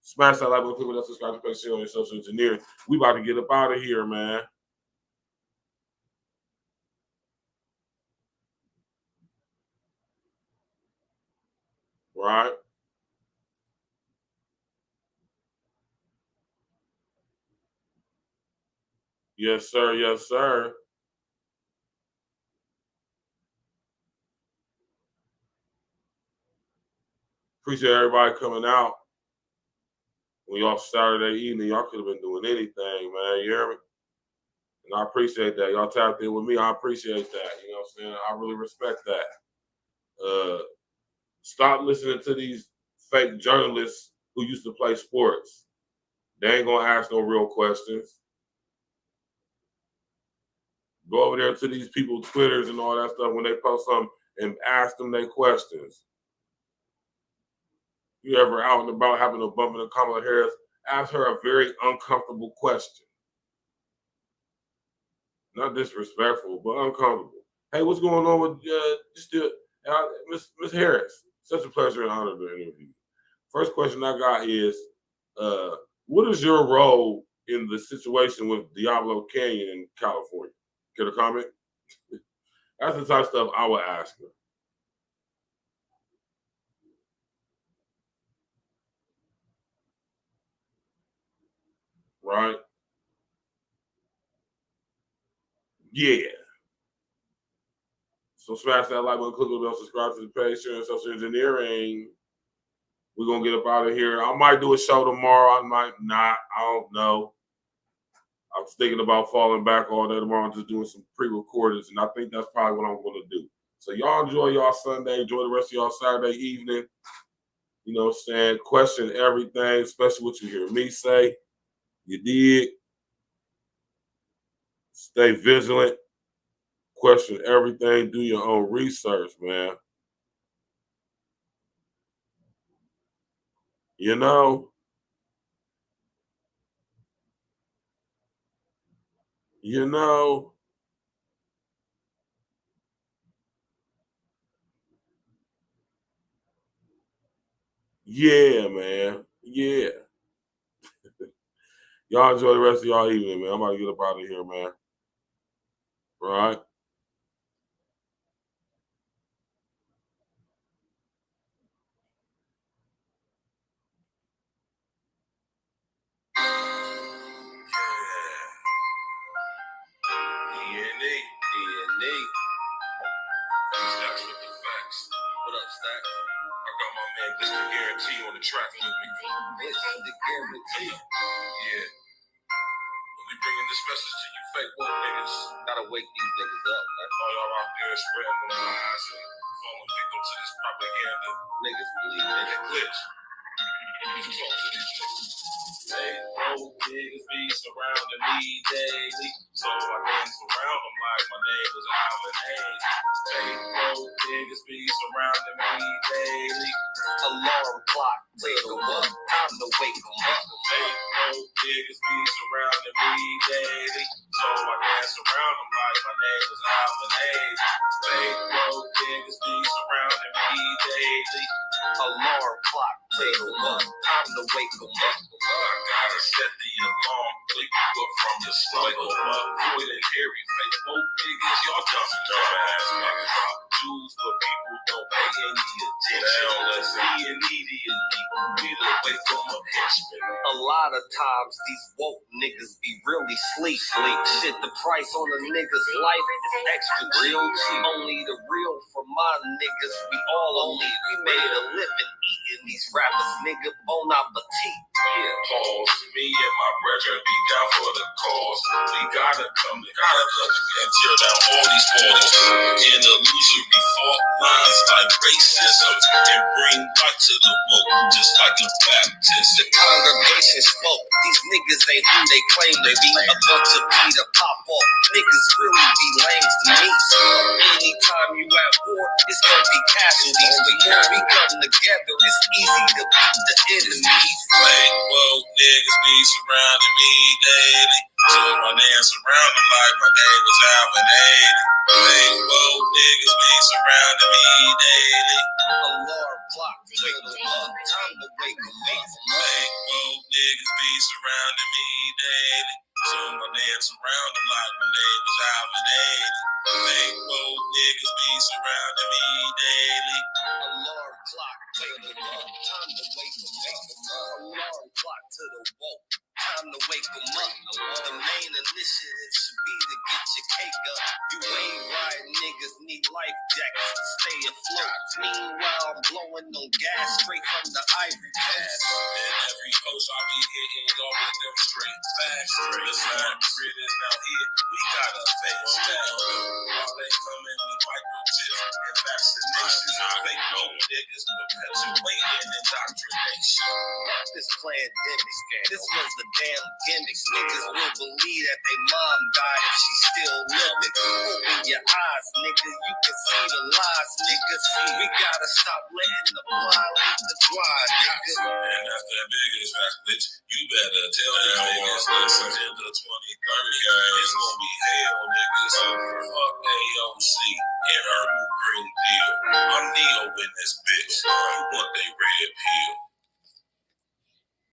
Smash that like button, click with that subscribe to the page, share on your social engineering. We about to get up out of here, man. Right? Yes, sir. Yes, sir. Appreciate everybody coming out. When y'all Saturday evening, y'all could have been doing anything, man. You hear me? And I appreciate that. Y'all tapped in with me. I appreciate that. You know what I'm saying? I really respect that. Stop listening to these fake journalists who used to play sports. They ain't gonna ask no real questions. Go over there to these people's Twitters and all that stuff when they post something and ask them their questions. You ever out and about having a bump into Kamala Harris, ask her a very uncomfortable question. Not disrespectful, but uncomfortable. Hey, what's going on with Miss Harris? Such a pleasure and honor to interview you. First question I got is, what is your role in the situation with Diablo Canyon in California? Get a comment? That's the type of stuff I would ask her. Right? Yeah. So smash that like button, click on the bell, subscribe to the page, share and social engineering. We're going to get up out of here. I might do a show tomorrow. I might not. I don't know. I was thinking about falling back all day tomorrow and just doing some pre-recordings, and I think that's probably what I'm going to do. So y'all enjoy y'all Sunday. Enjoy the rest of y'all Saturday evening. You know what I'm saying? Question everything, especially what you hear me say. You dig? Stay vigilant. Question everything. Do your own research, man. You know? You know? Yeah, man. Yeah. Y'all enjoy the rest of y'all evening, man. I'm about to get up out of here, man. All right? D&E. Stacks with the facts. What up, Stacks? I got my man Mr. Guarantee on the track with me. Mr. Guarantee. Yeah. We bringing this message to you fake woke niggas. Gotta wake these niggas up. That's all y'all out there spreading the lies and falling victim to this propaganda. Niggas believe in it. Glitch. Talk to these niggas. Hey, broke niggas be surrounding me daily. So I dance around them like my name was Alvin Hayes. Hey, broke niggas be surrounding me daily. Alarm clock, wake 'em up, time to wake 'em up. Hey, broke niggas be surrounding me daily. So I dance around them like my name was Alvin Hayes. Hey, broke niggas be surrounding me daily. Alarm clock, wake 'em up, time to wake 'em up. I gotta set the alarm, wake you up from your slumber. Void and hairy, fake woke niggas, y'all dumbass niggas. Drop jewels, but people don't pay any attention. Let's see immediately, we the wake 'em up henchmen. A lot of times these woke niggas be really sleep. Shit, the price on a nigga's life is extra real cheap. Only the real for my niggas, we all elite. We made a living eating these rappers, nigga, bon appetit. Yeah. Pause. Me and my brethren be down for the cause. We gotta come together and tear down all these walls. In illusory fault lines like racism and bring light to the woke, just like a Baptist. The congregation spoke. These niggas ain't who they claim they be. A bunch of Peter pop off. Niggas really be lame to me. So anytime you at war, it's gonna be casualties. But when we come together, it's easy to beat the enemies. Like, whoa, niggas be surrounding me daily. So I dance around them like my name was Alvin Hayes. Like, whoa, niggas be surrounding me daily. Alarm clock, wake 'em up, time to wake 'em up. Like, whoa, niggas be surrounding me daily. So I dance around them like my name was Alvin Hayes. Like, whoa, niggas be surrounding me daily. Alarm clock, wake 'em up, time to wake 'em up. Alarm clock to the woke, time to wake 'em up. The main initiative should be to get your cake up. You ain't right, niggas need life jackets to stay afloat. Meanwhile, I'm blowing on gas straight from the Ivory Coast. And every post I be hitting y'all with them straight facts. The slime grid is now here, we gotta face that. While they coming with microchips and vaccinations, they know niggas perpetuating indoctrination. This pandemic, this was the damn gimmick. Niggas will believe that they mom died if she still living. Open your eyes, nigga, you can see the lies, nigga. We gotta stop letting the blind lead the blind, nigga. And that's the biggest fact, bitch. You better tell them niggas, listen to the 2030. It's gonna be hell, niggas. Fuck AOC and her new Green Deal. I'm Neo in this bitch. You want they red pill.